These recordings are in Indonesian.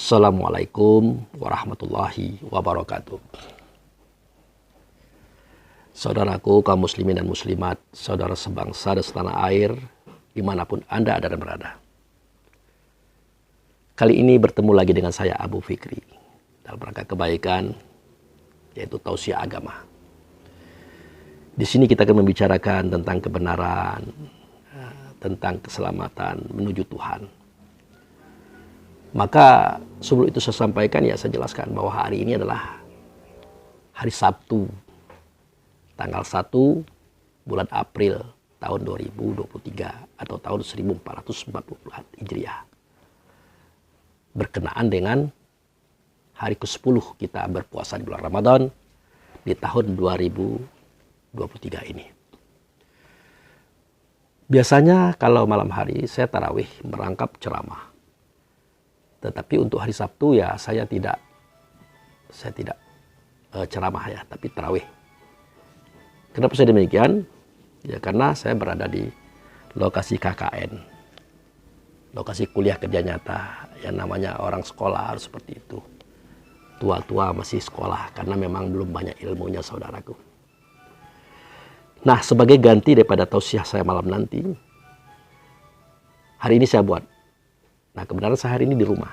Assalamualaikum warahmatullahi wabarakatuh. Saudaraku kaum muslimin dan muslimat, saudara sebangsa dan setanah air, dimanapun Anda ada dan berada. Kali ini bertemu lagi dengan saya Abu Fikri, dalam rangka kebaikan, yaitu tausiah agama. Di sini kita akan membicarakan tentang kebenaran, tentang keselamatan menuju Tuhan. Maka sebelum itu saya sampaikan, ya saya jelaskan bahwa hari ini adalah hari Sabtu, tanggal 1 bulan April tahun 2023 atau tahun 1444 Hijriah. Berkenaan dengan hari ke-10 kita berpuasa di bulan Ramadan di tahun 2023 ini. Biasanya kalau malam hari saya tarawih merangkap ceramah. Tetapi untuk hari Sabtu ya saya tidak ceramah ya, tapi tarawih. Kenapa saya demikian? Ya karena saya berada di lokasi KKN, lokasi kuliah kerja nyata, yang namanya orang sekolah harus seperti itu. Tua-tua masih sekolah karena memang belum banyak ilmunya, saudaraku. Nah, sebagai ganti daripada tausiah saya malam nanti, hari ini saya buat. Nah, kebenaran saya hari ini di rumah.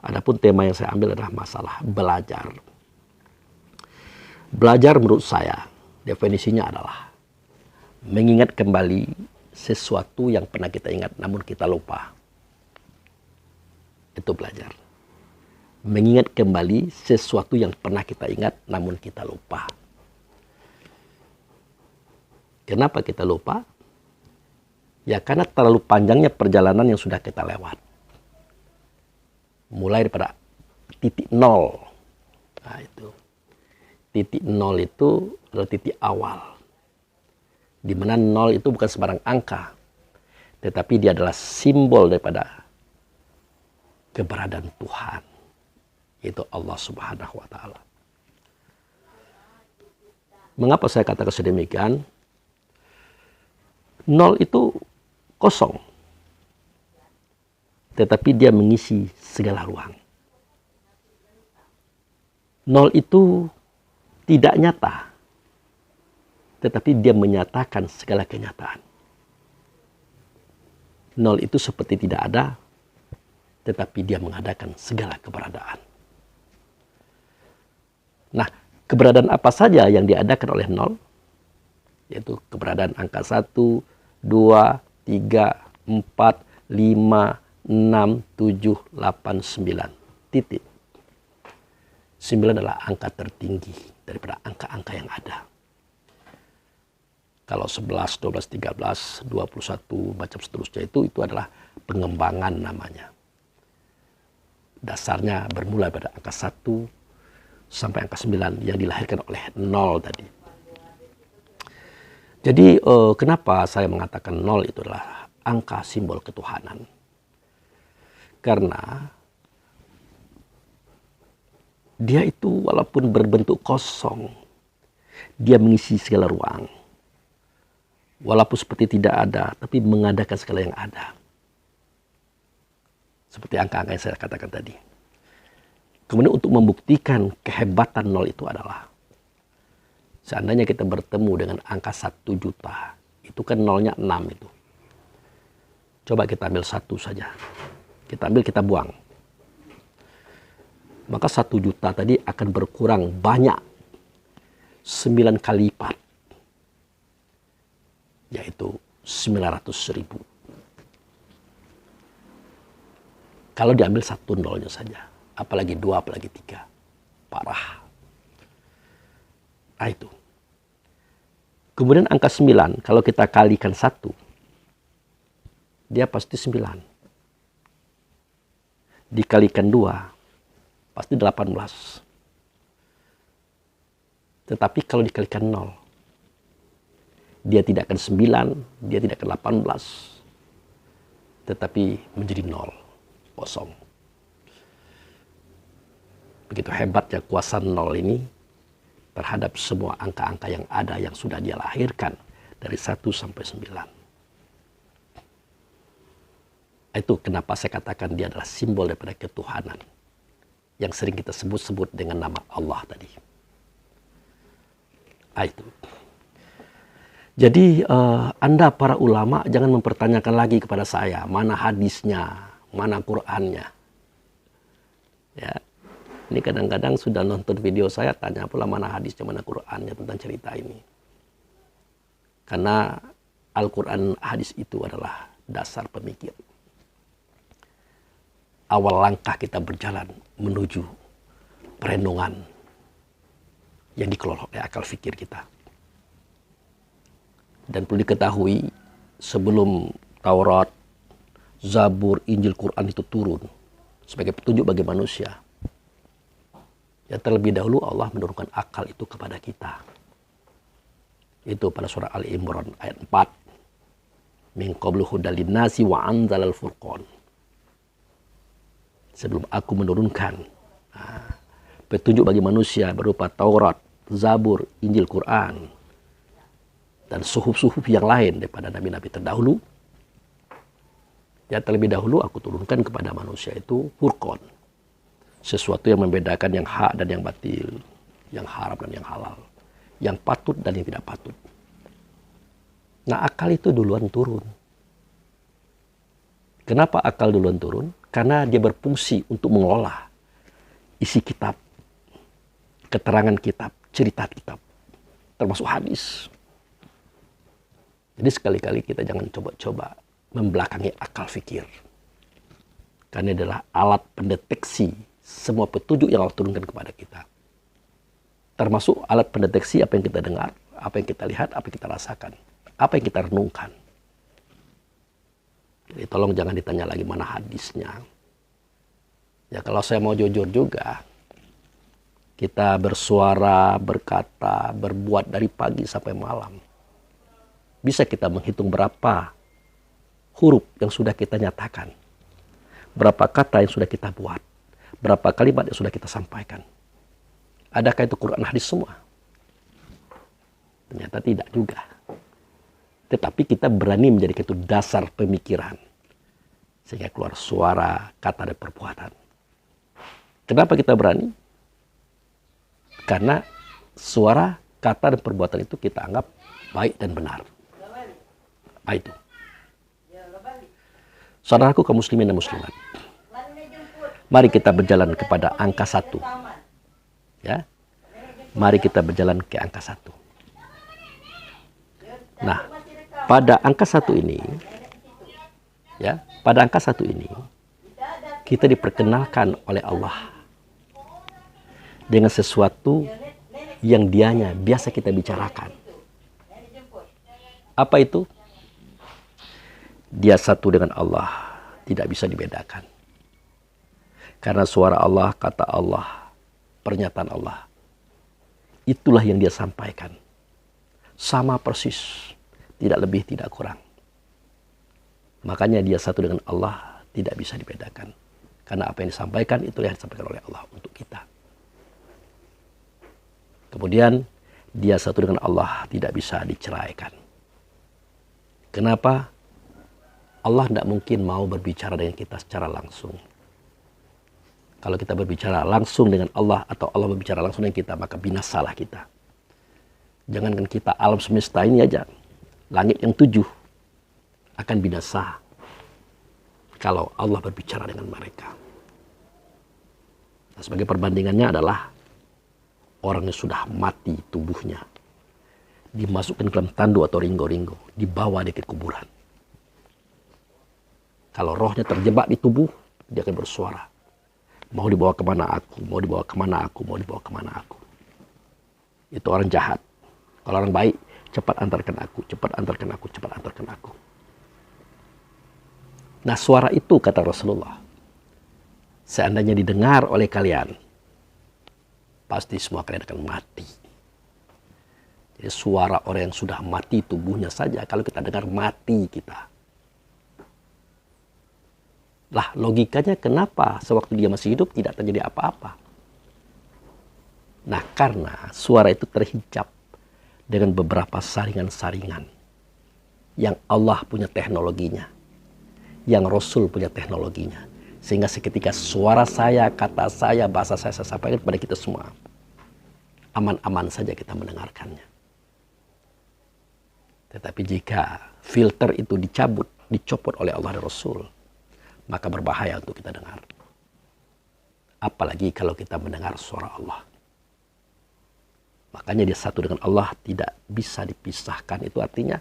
Adapun tema yang saya ambil adalah masalah belajar. Belajar menurut saya, definisinya adalah mengingat kembali sesuatu yang pernah kita ingat namun kita lupa. Itu belajar. Mengingat kembali sesuatu yang pernah kita ingat namun kita lupa. Kenapa kita lupa? Ya karena terlalu panjangnya perjalanan yang sudah kita lewat. Mulai daripada titik nol. Nah itu. Titik nol itu adalah titik awal. Di mana nol itu bukan sembarang angka. Tetapi dia adalah simbol daripada keberadaan Tuhan. Yaitu Allah Subhanahu wa Ta'ala. Mengapa saya katakan sedemikian? Nol itu kosong. Tetapi dia mengisi segala ruang. Nol itu tidak nyata. Tetapi dia menyatakan segala kenyataan. Nol itu seperti tidak ada. Tetapi dia mengadakan segala keberadaan. Nah, keberadaan apa saja yang diadakan oleh nol? Yaitu keberadaan angka 1, 2, 3, 4, 5, 6, 7, 8, 9. Titik. 9 adalah angka tertinggi daripada angka-angka yang ada. Kalau 11, 12, 13, 21, macam seterusnya itu adalah pengembangan namanya. Dasarnya bermula pada angka 1 sampai angka 9 yang dilahirkan oleh 0 tadi. Jadi kenapa saya mengatakan 0 itu adalah angka simbol ketuhanan? Karena dia itu walaupun berbentuk kosong, dia mengisi segala ruang. Walaupun seperti tidak ada, tapi mengadakan segala yang ada. Seperti angka-angka yang saya katakan tadi. Kemudian untuk membuktikan kehebatan 0 itu adalah, seandainya kita bertemu dengan angka 1 juta, itu kan nolnya 6 itu. Coba kita ambil 1 saja. Kita ambil, kita buang. Maka 1 juta tadi akan berkurang banyak. 9 kali lipat. Yaitu 900.000. Kalau diambil 1 nolnya saja. Apalagi 2, apalagi 3. Parah. Nah itu. Kemudian angka 9, kalau kita kalikan 1, dia pasti 9. Dikalikan 2, pasti 18. Tetapi kalau dikalikan 0, dia tidak akan 9, dia tidak akan 18. Tetapi menjadi 0, kosong. Begitu hebatnya kuasa 0 ini terhadap semua angka-angka yang ada yang sudah dia lahirkan dari 1 sampai 9. Itu kenapa saya katakan dia adalah simbol daripada ketuhanan yang sering kita sebut-sebut dengan nama Allah tadi. Itu. Jadi Anda para ulama jangan mempertanyakan lagi kepada saya mana hadisnya, mana Qur'annya. Ya. Ini kadang-kadang sudah nonton video saya tanya pula mana hadisnya, mana Qur'annya tentang cerita ini. Karena Al-Quran hadis itu adalah dasar pemikir. Awal langkah kita berjalan menuju perenungan yang dikelola oleh akal fikir kita. Dan perlu diketahui sebelum Taurat, Zabur, Injil, Quran itu turun sebagai petunjuk bagi manusia, ya terlebih dahulu Allah menurunkan akal itu kepada kita. Itu pada surah Ali Imran ayat 4. Min qablu hudal linnasi wa anzalal furqan. Sebelum aku menurunkan petunjuk bagi manusia berupa Taurat, Zabur, Injil, Quran, dan suhuf-suhuf yang lain daripada nabi-nabi terdahulu, ya terlebih dahulu aku turunkan kepada manusia itu Furqan, sesuatu yang membedakan yang hak dan yang batil, yang haram dan yang halal, yang patut dan yang tidak patut. Nah, akal itu duluan turun. Kenapa akal duluan turun? Karena dia berfungsi untuk mengolah isi kitab, keterangan kitab, cerita kitab, termasuk hadis. Jadi sekali-kali kita jangan coba-coba membelakangi akal fikir. Karena adalah alat pendeteksi semua petunjuk yang Allah turunkan kepada kita. Termasuk alat pendeteksi apa yang kita dengar, apa yang kita lihat, apa yang kita rasakan, apa yang kita renungkan. Jadi tolong jangan ditanya lagi mana hadisnya. Ya kalau saya mau jujur juga, kita bersuara, berkata, berbuat dari pagi sampai malam. Bisa kita menghitung berapa huruf yang sudah kita nyatakan. Berapa kata yang sudah kita buat. Berapa kalimat yang sudah kita sampaikan. Adakah itu Quran hadis semua? Ternyata tidak juga. Tetapi kita berani menjadikan itu dasar pemikiran. Sehingga keluar suara, kata, dan perbuatan. Kenapa kita berani? Karena suara, kata, dan perbuatan itu kita anggap baik dan benar. Itu. Saudaraku kaum muslimin dan muslimat. Mari kita berjalan kepada angka 1. Ya. Mari kita berjalan ke angka 1. Nah, pada angka 1 ini, ya, pada angka 1 ini, kita diperkenalkan oleh Allah dengan sesuatu yang dianya biasa kita bicarakan. Apa itu? Dia satu dengan Allah, tidak bisa dibedakan. Karena suara Allah, kata Allah, pernyataan Allah, itulah yang dia sampaikan. Sama persis, tidak lebih, tidak kurang. Makanya dia satu dengan Allah, tidak bisa dibedakan. Karena apa yang disampaikan, itulah yang disampaikan oleh Allah untuk kita. Kemudian, dia satu dengan Allah, tidak bisa diceraikan. Kenapa? Allah tidak mungkin mau berbicara dengan kita secara langsung. Kalau kita berbicara langsung dengan Allah atau Allah berbicara langsung dengan kita, maka binasalah kita. Jangankan kita, alam semesta ini aja, langit yang 7 akan binasa kalau Allah berbicara dengan mereka. Nah, sebagai perbandingannya adalah orang yang sudah mati tubuhnya, dimasukkan ke dalam tandu atau ringgo-ringgo, dibawa ke kuburan. Kalau rohnya terjebak di tubuh, dia akan bersuara. Mau dibawa kemana aku, mau dibawa kemana aku, mau dibawa kemana aku. Itu orang jahat. Kalau orang baik, cepat antarkan aku, cepat antarkan aku, cepat antarkan aku. Nah, suara itu, kata Rasulullah, seandainya didengar oleh kalian, pasti semua kalian akan mati. Jadi suara orang yang sudah mati tubuhnya saja, kalau kita dengar mati kita. Lah, logikanya kenapa sewaktu dia masih hidup tidak terjadi apa-apa? Nah, karena suara itu terhijab dengan beberapa saringan-saringan yang Allah punya teknologinya, yang Rasul punya teknologinya. Sehingga seketika suara saya, kata saya, bahasa saya sampaikan kepada kita semua. Aman-aman saja kita mendengarkannya. Tetapi jika filter itu dicopot oleh Allah dan Rasul, maka berbahaya untuk kita dengar. Apalagi kalau kita mendengar suara Allah. Makanya dia satu dengan Allah tidak bisa dipisahkan. Itu artinya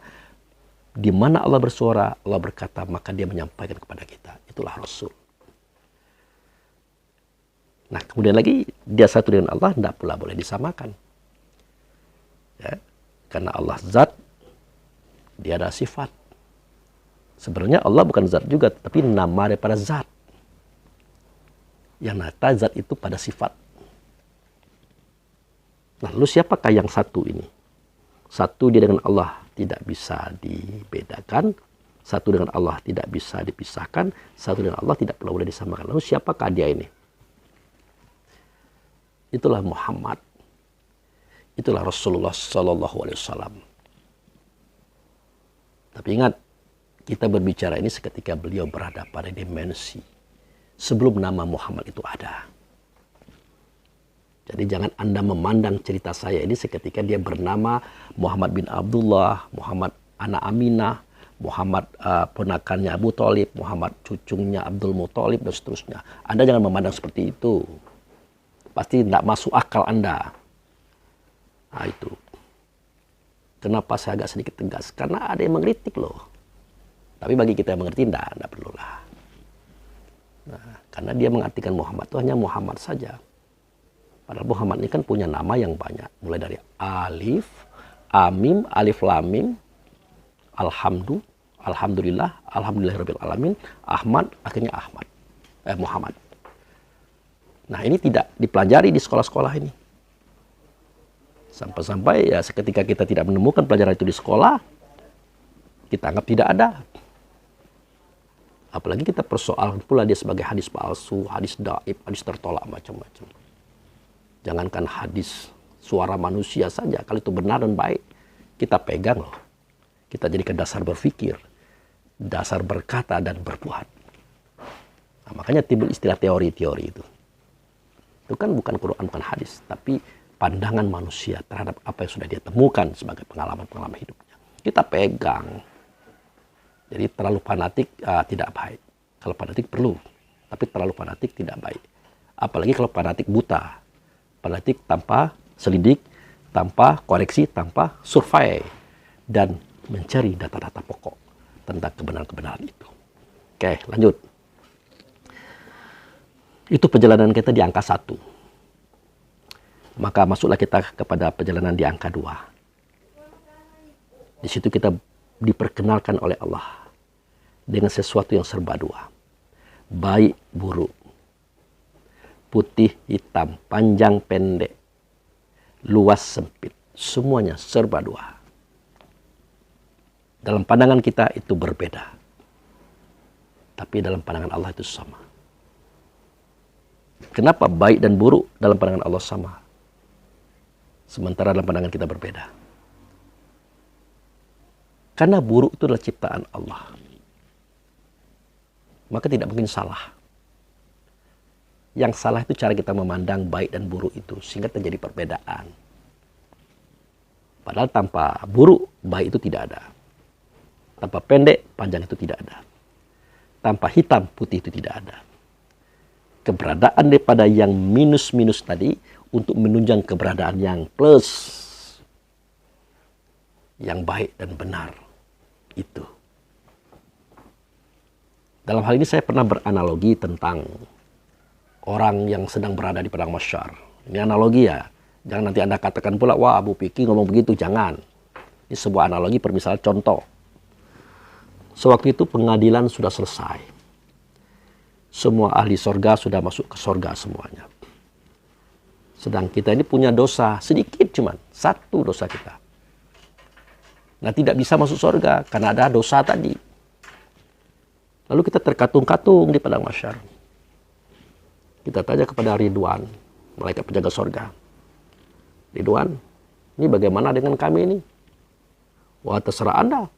di mana Allah bersuara, Allah berkata, maka dia menyampaikan kepada kita. Itulah Rasul. Nah, kemudian lagi dia satu dengan Allah tidak pula boleh disamakan. Ya, karena Allah zat, dia ada sifat. Sebenarnya Allah bukan zat juga, tapi nama daripada zat. Yang nyata zat itu pada sifat. Nah, lalu siapakah yang satu ini? Satu dia dengan Allah tidak bisa dibedakan. Satu dengan Allah tidak bisa dipisahkan. Satu dengan Allah tidak pula boleh disamakan. Lalu siapakah dia ini? Itulah Muhammad. Itulah Rasulullah Sallallahu Alaihi Wasallam. Tapi ingat, kita berbicara ini seketika beliau berada pada dimensi sebelum nama Muhammad itu ada. Jadi jangan Anda memandang cerita saya ini seketika dia bernama Muhammad bin Abdullah, Muhammad anak Aminah, Muhammad ponakannya Abu Thalib, Muhammad cucunya Abdul Muthalib, dan seterusnya. Anda jangan memandang seperti itu. Pasti tidak masuk akal Anda. Nah itu. Kenapa saya agak sedikit tegas? Karena ada yang mengkritik loh. Tapi bagi kita yang mengerti, tidak perlulah. Nah, karena dia mengartikan Muhammad itu hanya Muhammad saja. Padahal Muhammad ini kan punya nama yang banyak. Mulai dari Alif, Amim, Alif Lamim, Alhamdulillah, Alhamdulillahirabbil alamin, Ahmad, akhirnya Muhammad. Nah, ini tidak dipelajari di sekolah-sekolah ini. Sampai-sampai ya seketika kita tidak menemukan pelajaran itu di sekolah, kita anggap tidak ada. Apalagi kita persoalan pula dia sebagai hadis palsu, hadis dhaif, hadis tertolak, macam-macam. Jangankan hadis suara manusia saja, kalau itu benar dan baik, kita pegang loh. Kita jadikan dasar berpikir, dasar berkata dan berbuat. Nah, makanya timbul istilah teori-teori itu. Itu kan bukan Quran, bukan hadis, tapi pandangan manusia terhadap apa yang sudah dia temukan sebagai pengalaman-pengalaman hidupnya. Kita pegang. Jadi terlalu fanatik tidak baik. Kalau fanatik perlu, tapi terlalu fanatik tidak baik. Apalagi kalau fanatik buta. Fanatik tanpa selidik, tanpa koreksi, tanpa survei. Dan mencari data-data pokok tentang kebenaran-kebenaran itu. Oke, lanjut. Itu perjalanan kita di angka 1. Maka masuklah kita kepada perjalanan di angka 2. Di situ kita diperkenalkan oleh Allah dengan sesuatu yang serba dua. Baik, buruk. Putih, hitam, panjang, pendek. Luas, sempit. Semuanya serba dua. Dalam pandangan kita itu berbeda. Tapi dalam pandangan Allah itu sama. Kenapa baik dan buruk dalam pandangan Allah sama? Sementara dalam pandangan kita berbeda. Karena buruk itu adalah ciptaan Allah. Maka tidak mungkin salah. Yang salah itu cara kita memandang baik dan buruk itu. Sehingga terjadi perbedaan. Padahal tanpa buruk, baik itu tidak ada. Tanpa pendek, panjang itu tidak ada. Tanpa hitam, putih itu tidak ada. Keberadaan daripada yang minus-minus tadi untuk menunjang keberadaan yang plus. Yang baik dan benar. Itu. Dalam hal ini saya pernah beranalogi tentang orang yang sedang berada di padang mahsyar. Ini analogi ya. Jangan nanti Anda katakan pula, wah Abu Fikri ngomong begitu. Jangan. Ini sebuah analogi permisalan contoh. Sewaktu itu pengadilan sudah selesai. Semua ahli sorga sudah masuk ke sorga semuanya. Sedang kita ini punya dosa sedikit cuman. Satu dosa kita. Nah tidak bisa masuk sorga karena ada dosa tadi. Lalu kita terkatung-katung di padang mahsyar. Kita tanya kepada Ridwan, malaikat penjaga sorga. Ridwan, ini bagaimana dengan kami ini? Wah terserah Anda.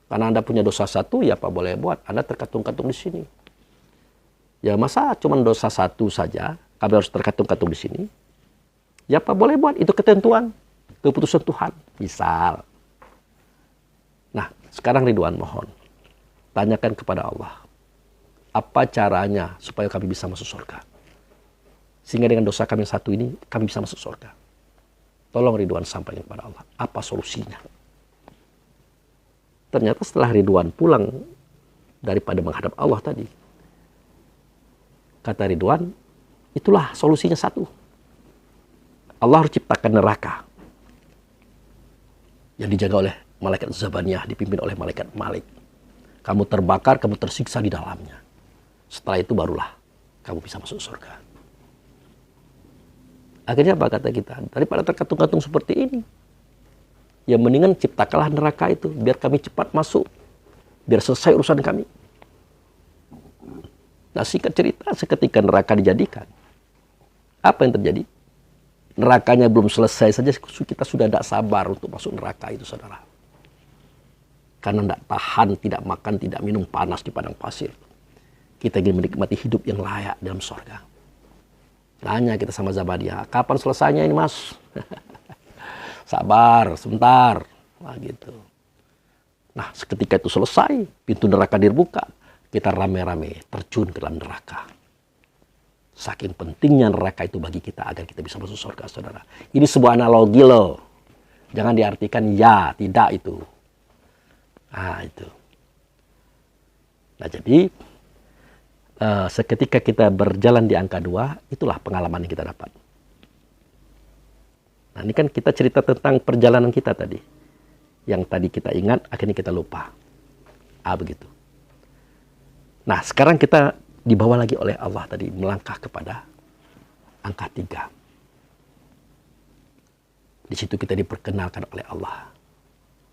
Karena Anda punya dosa satu, ya apa boleh buat. Anda terkatung-katung di sini. Ya masa cuma dosa satu saja, kami harus terkatung-katung di sini. Ya apa boleh buat, itu ketentuan, keputusan Tuhan. Misal. Nah, sekarang Ridwan mohon, tanyakan kepada Allah, apa caranya supaya kami bisa masuk surga? Sehingga dengan dosa kami satu ini, kami bisa masuk surga. Tolong Ridwan sampaikan kepada Allah, apa solusinya? Ternyata setelah Ridwan pulang daripada menghadap Allah tadi, kata Ridwan, itulah solusinya satu. Allah harus ciptakan neraka yang dijaga oleh malaikat Zabaniyah, dipimpin oleh malaikat Malik. Kamu terbakar, kamu tersiksa di dalamnya. Setelah itu barulah kamu bisa masuk surga. Akhirnya apa kata kita? Daripada terkatung-katung seperti ini, ya mendingan ciptakanlah neraka itu, biar kami cepat masuk, biar selesai urusan kami. Nah, singkat cerita, seketika neraka dijadikan, apa yang terjadi? Nerakanya belum selesai saja, kita sudah tidak sabar untuk masuk neraka itu, saudara. Karena tidak tahan, tidak makan, tidak minum panas di padang pasir. Kita ingin menikmati hidup yang layak dalam surga. Tanya kita sama Zabaniyah, kapan selesainya ini mas? Sabar, sebentar. Nah, gitu. Nah, seketika itu selesai, pintu neraka dibuka, kita rame-rame terjun ke dalam neraka. Saking pentingnya neraka itu bagi kita agar kita bisa masuk surga, saudara. Ini sebuah analogi loh. Jangan diartikan ya, tidak itu. Nah, itu. Nah, jadi seketika kita berjalan di angka 2, itulah pengalaman yang kita dapat. Nah, ini kan kita cerita tentang perjalanan kita tadi. Yang tadi kita ingat, akhirnya kita lupa. Begitu. Nah, sekarang kita dibawa lagi oleh Allah tadi, melangkah kepada angka 3. Di situ kita diperkenalkan oleh Allah.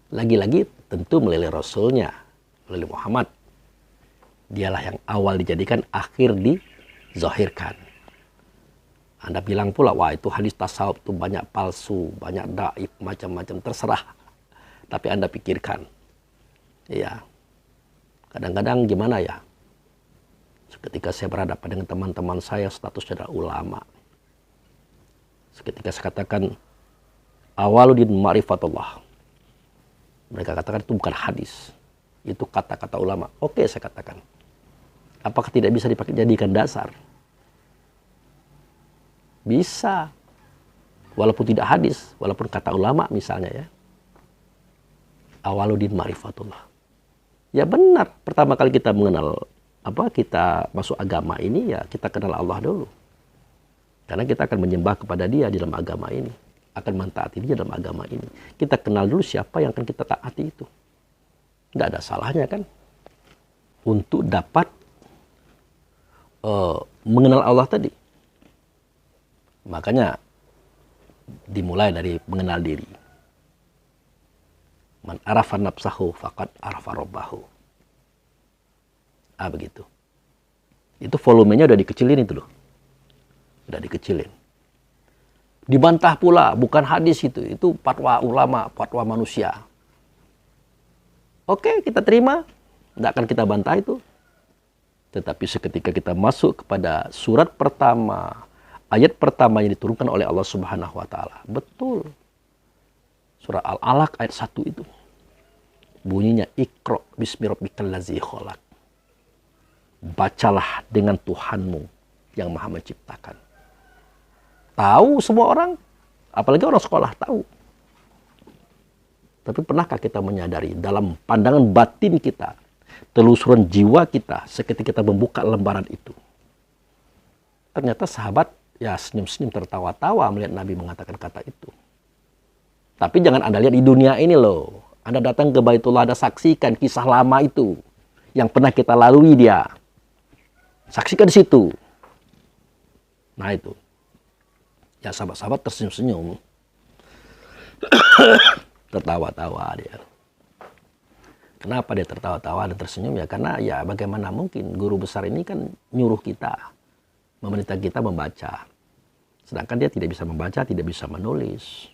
Lagi-lagi tentu melalui Rasulnya, melalui Muhammad. Dialah yang awal dijadikan, akhir dizahirkan. Anda bilang pula, wah itu hadis tasawuf itu banyak palsu, banyak daif, macam-macam, terserah. Tapi Anda pikirkan, ya, kadang-kadang gimana ya, ketika saya berhadapan dengan teman-teman saya, statusnya adalah ulama. Seketika saya katakan, awaluddin ma'rifatullah. Mereka katakan itu bukan hadis, itu kata-kata ulama. Oke, saya katakan. Apakah tidak bisa dijadikan dasar? Bisa. Walaupun tidak hadis, walaupun kata ulama misalnya ya. Awaluddin ma'rifatullah. Ya benar, pertama kali kita mengenal kita masuk agama ini, ya kita kenal Allah dulu. Karena kita akan menyembah kepada Dia di dalam agama ini, akan mentaati Dia dalam agama ini. Kita kenal dulu siapa yang akan kita taati itu. Tidak ada salahnya kan untuk dapat mengenal Allah tadi. Makanya dimulai dari mengenal diri. Man arafa nafsahu faqad arafa rabbahu. Begitu. Itu volumenya udah dikecilin itu loh. Udah dikecilin. Dibantah pula, bukan hadis itu fatwa ulama, fatwa manusia. Oke, kita terima. Tidak akan kita bantah itu. Tetapi seketika kita masuk kepada surat pertama, ayat pertama yang diturunkan oleh Allah Subhanahu wa taala. Betul. Surah Al-Alaq ayat 1 itu. Bunyinya Iqra bismi rabbikal ladzi khalaq. Bacalah dengan Tuhanmu yang Maha Menciptakan. Tahu semua orang, apalagi orang sekolah tahu. Tapi pernahkah kita menyadari dalam pandangan batin kita, telusuran jiwa kita, seketika kita membuka lembaran itu, ternyata sahabat ya senyum-senyum tertawa-tawa melihat Nabi mengatakan kata itu. Tapi jangan Anda lihat di dunia ini loh. Anda datang ke Baitullah, Anda saksikan kisah lama itu yang pernah kita lalui dia. Saksikan di situ. Nah itu. Ya sahabat-sahabat tersenyum-senyum. Tertawa-tawa dia. Kenapa dia tertawa-tawa dan tersenyum? Ya karena ya bagaimana mungkin guru besar ini kan nyuruh kita, memerintah kita membaca. Sedangkan dia tidak bisa membaca, tidak bisa menulis.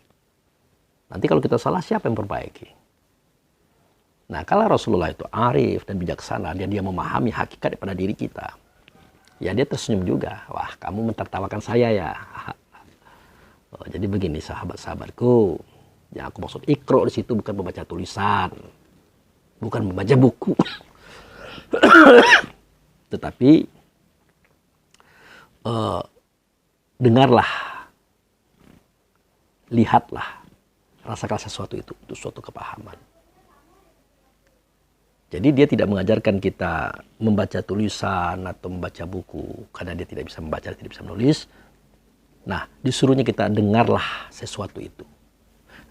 Nanti kalau kita salah, siapa yang perbaiki? Nah, kalau Rasulullah itu arif dan bijaksana, dia memahami hakikat pada diri kita. Ya dia tersenyum juga. Wah, kamu mentertawakan saya ya. Oh, jadi begini sahabat-sahabatku. Yang aku maksud ikro di situ bukan membaca tulisan, bukan membaca buku, tetapi dengarlah, lihatlah, rasakan sesuatu itu suatu kepahaman. Jadi dia tidak mengajarkan kita membaca tulisan atau membaca buku karena dia tidak bisa membaca, tidak bisa menulis. Nah, disuruhnya kita dengarlah sesuatu itu.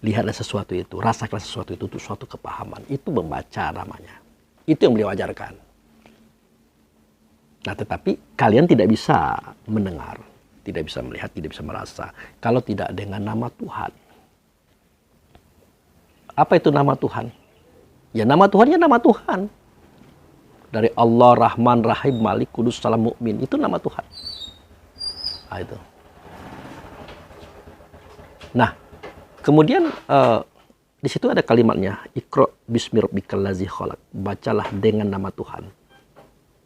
Lihatlah sesuatu itu, rasakan sesuatu itu suatu kepahaman. Itu membaca namanya. Itu yang beliau ajarkan. Nah, tetapi kalian tidak bisa mendengar, tidak bisa melihat, tidak bisa merasa kalau tidak dengan nama Tuhan. Apa itu nama Tuhan? Ya nama Tuhan ya nama Tuhan. Dari Allah, Rahman, Rahim, Malik, Kudus, Salam, Mukmin. Itu nama Tuhan. Nah, itu. Nah, kemudian di situ ada kalimatnya, Iqra bismi rabbikal ladzi khalaq. Bacalah dengan nama Tuhan.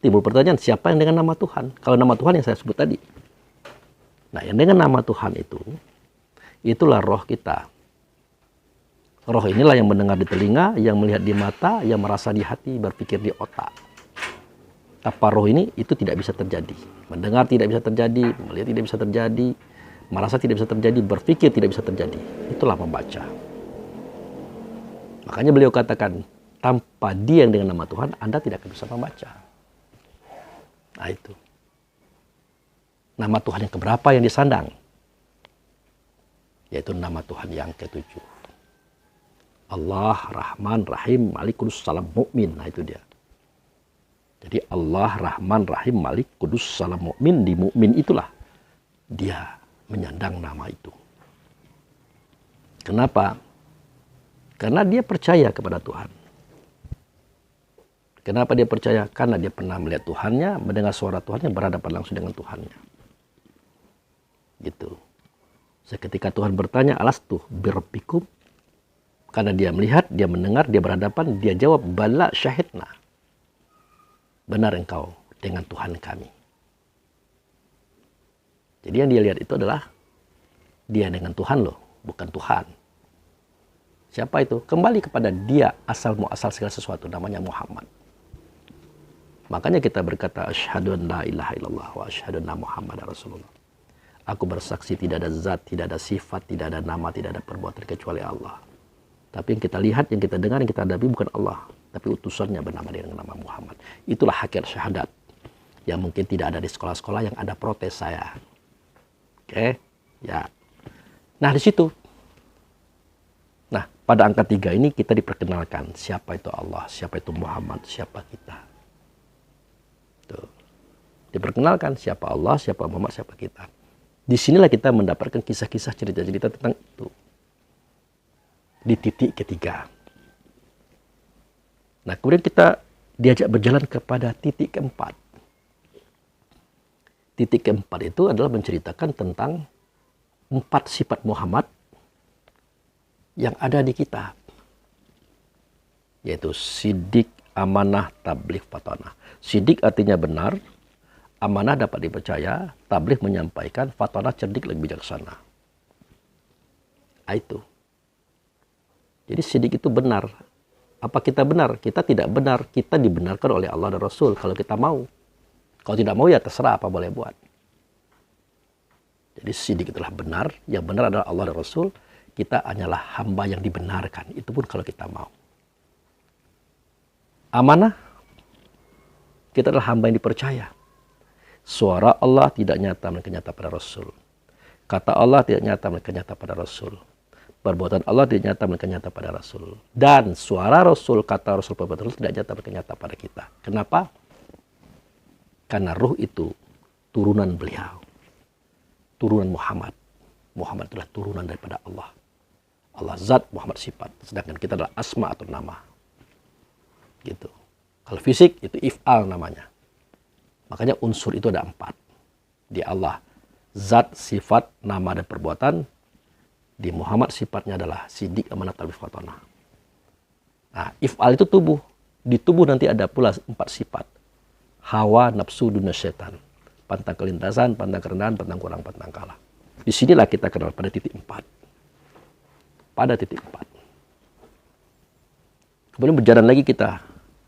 Timbul pertanyaan, siapa yang dengan nama Tuhan? Kalau nama Tuhan yang saya sebut tadi. Nah, yang dengan nama Tuhan itu, itulah roh kita. Roh inilah yang mendengar di telinga, yang melihat di mata, yang merasa di hati, berpikir di otak. Tanpa roh ini, itu tidak bisa terjadi. Mendengar tidak bisa terjadi, melihat tidak bisa terjadi, merasa tidak bisa terjadi, berpikir tidak bisa terjadi. Itulah membaca. Makanya beliau katakan, tanpa dia yang dengan nama Tuhan, Anda tidak akan bisa membaca. Nah itu. Nama Tuhan yang keberapa yang disandang? Yaitu nama Tuhan yang ketujuh. Allah, Rahman, Rahim, Malik, Kudus, Salam, Mukmin. Nah itu dia. Jadi Allah, Rahman, Rahim, Malik, Kudus, Salam, Mukmin. Di Mukmin itulah dia menyandang nama itu. Kenapa? Karena dia percaya kepada Tuhan. Kenapa dia percaya? Karena dia pernah melihat Tuhannya, mendengar suara Tuhannya, berhadapan langsung dengan Tuhannya. Gitu. Seketika Tuhan bertanya, alastu birabbikum? Karena dia melihat, dia mendengar, dia berhadapan, dia jawab, bala syahidna. Benar engkau dengan Tuhan kami. Jadi yang dia lihat itu adalah dia dengan Tuhan loh, bukan Tuhan. Siapa itu? Kembali kepada dia asal muasal segala sesuatu, namanya Muhammad. Makanya kita berkata asyhadu an la ilaha illallah wa asyhadu anna Muhammadar Rasulullah. Aku bersaksi tidak ada zat, tidak ada sifat, tidak ada nama, tidak ada perbuatan kecuali Allah. Tapi yang kita lihat, yang kita dengar, yang kita hadapi bukan Allah, tapi utusannya bernama dengan nama Muhammad. Itulah hakikat syahadat yang mungkin tidak ada di sekolah-sekolah yang ada protes saya. Oke, ya. Nah di situ. Nah pada angka 3 ini kita diperkenalkan siapa itu Allah, siapa itu Muhammad, siapa kita. Tuh. Diperkenalkan siapa Allah, siapa Muhammad, siapa kita. Disinilah kita mendapatkan kisah-kisah cerita-cerita tentang itu. Di titik ketiga. Nah kemudian kita diajak berjalan kepada titik keempat. Titik keempat itu adalah menceritakan tentang 4 sifat Muhammad yang ada di kita. Yaitu sidik, amanah, tabligh, fatanah. Sidik artinya benar, amanah dapat dipercaya, tabligh menyampaikan, fatanah cerdik lebih bijaksana. Itu. Jadi sidik itu benar. Apa kita benar? Kita tidak benar. Kita dibenarkan oleh Allah dan Rasul kalau kita mau. Kalau tidak mau ya terserah apa boleh buat. Jadi sidik itulah benar. Yang benar adalah Allah dan Rasul. Kita hanyalah hamba yang dibenarkan. Itu pun kalau kita mau. Amanah. Kita adalah hamba yang dipercaya. Suara Allah tidak nyata melainkan nyata pada Rasul. Kata Allah tidak nyata melainkan nyata pada Rasul. Perbuatan Allah tidak nyata melainkan nyata pada Rasul. Dan suara Rasul, kata Rasul, perbuatan Rasul tidak nyata melainkan nyata pada kita. Kenapa? Karena ruh itu turunan beliau. Turunan Muhammad. Muhammad adalah turunan daripada Allah. Allah zat, Muhammad sifat. Sedangkan kita adalah asma atau nama. Gitu. Kalau fisik itu if'al namanya. Makanya unsur itu ada 4. Di Allah zat, sifat, nama dan perbuatan. Di Muhammad sifatnya adalah sidik, amanah, tabligh, fatanah. Nah, if'al itu tubuh. Di tubuh nanti ada pula 4 sifat. Hawa, nafsu, dunia, setan. Pantang kelintasan, pantang kerendahan, pantang kurang, pantang kalah. Disinilah kita kenal pada titik 4. Pada titik 4. Kemudian berjalan lagi kita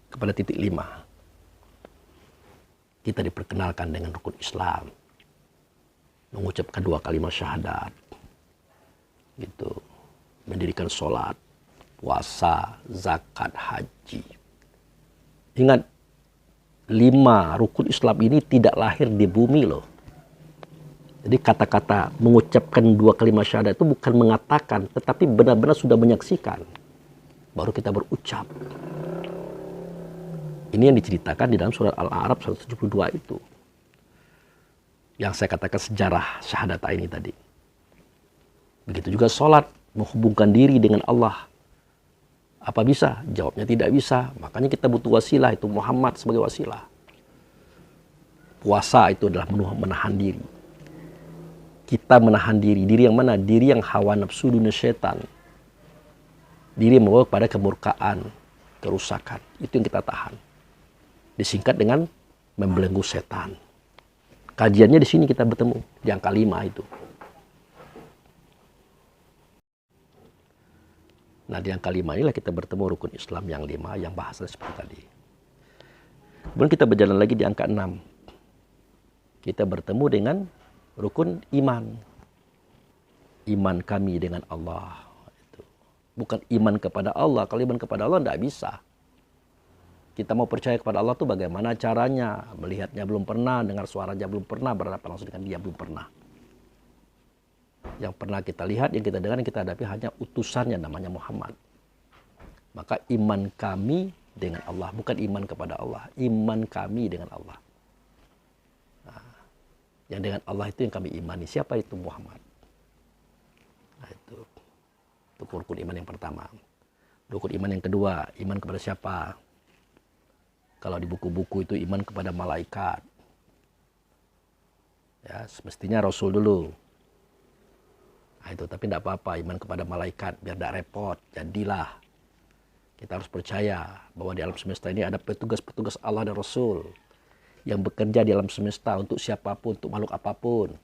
kepada titik 5. Kita diperkenalkan dengan rukun Islam. Mengucapkan 2 kalimat syahadat. Gitu. Mendirikan sholat, puasa, zakat, haji. Ingat, 5 rukun Islam ini tidak lahir di bumi loh. Jadi kata-kata mengucapkan 2 kalimat syahadat itu bukan mengatakan, tetapi benar-benar sudah menyaksikan. Baru kita berucap. Ini yang diceritakan di dalam surat Al-A'raf 172 itu. Yang saya katakan sejarah syahadat ini tadi. Begitu juga sholat, menghubungkan diri dengan Allah. Apa bisa? Jawabnya tidak bisa. Makanya kita butuh wasilah, itu Muhammad sebagai wasilah. Puasa itu adalah menahan diri. Kita menahan diri. Diri yang mana? Diri yang hawa nafsu dunia setan. Diri yang membawa kepada kemurkaan, kerusakan. Itu yang kita tahan. Disingkat dengan membelenggu setan. Kajiannya di sini kita bertemu. Di angka 5 itu. Nah, di angka 5 inilah kita bertemu rukun Islam yang 5, yang bahasanya seperti tadi. Kemudian kita berjalan lagi di angka 6. Kita bertemu dengan rukun iman. Iman kami dengan Allah. Itu. Bukan iman kepada Allah. Kalau iman kepada Allah tidak bisa. Kita mau percaya kepada Allah itu bagaimana caranya. Melihatnya belum pernah, dengar suaranya belum pernah, berhadapan langsung dengan dia belum pernah. Yang pernah kita lihat, yang kita dengar, yang kita hadapi hanya utusannya namanya Muhammad. Maka iman kami dengan Allah, bukan iman kepada Allah. Iman kami dengan Allah. Nah, yang dengan Allah itu yang kami imani. Siapa itu? Muhammad. Nah, itu rukun iman yang pertama. Rukun iman yang kedua, iman kepada siapa? Kalau di buku-buku itu iman kepada malaikat. Ya, semestinya Rasul dulu. Nah, itu, tapi tidak apa-apa, iman kepada malaikat, biar tidak repot. Jadilah, kita harus percaya bahwa di alam semesta ini ada petugas-petugas Allah dan Rasul yang bekerja di alam semesta untuk siapapun, untuk makhluk apapun.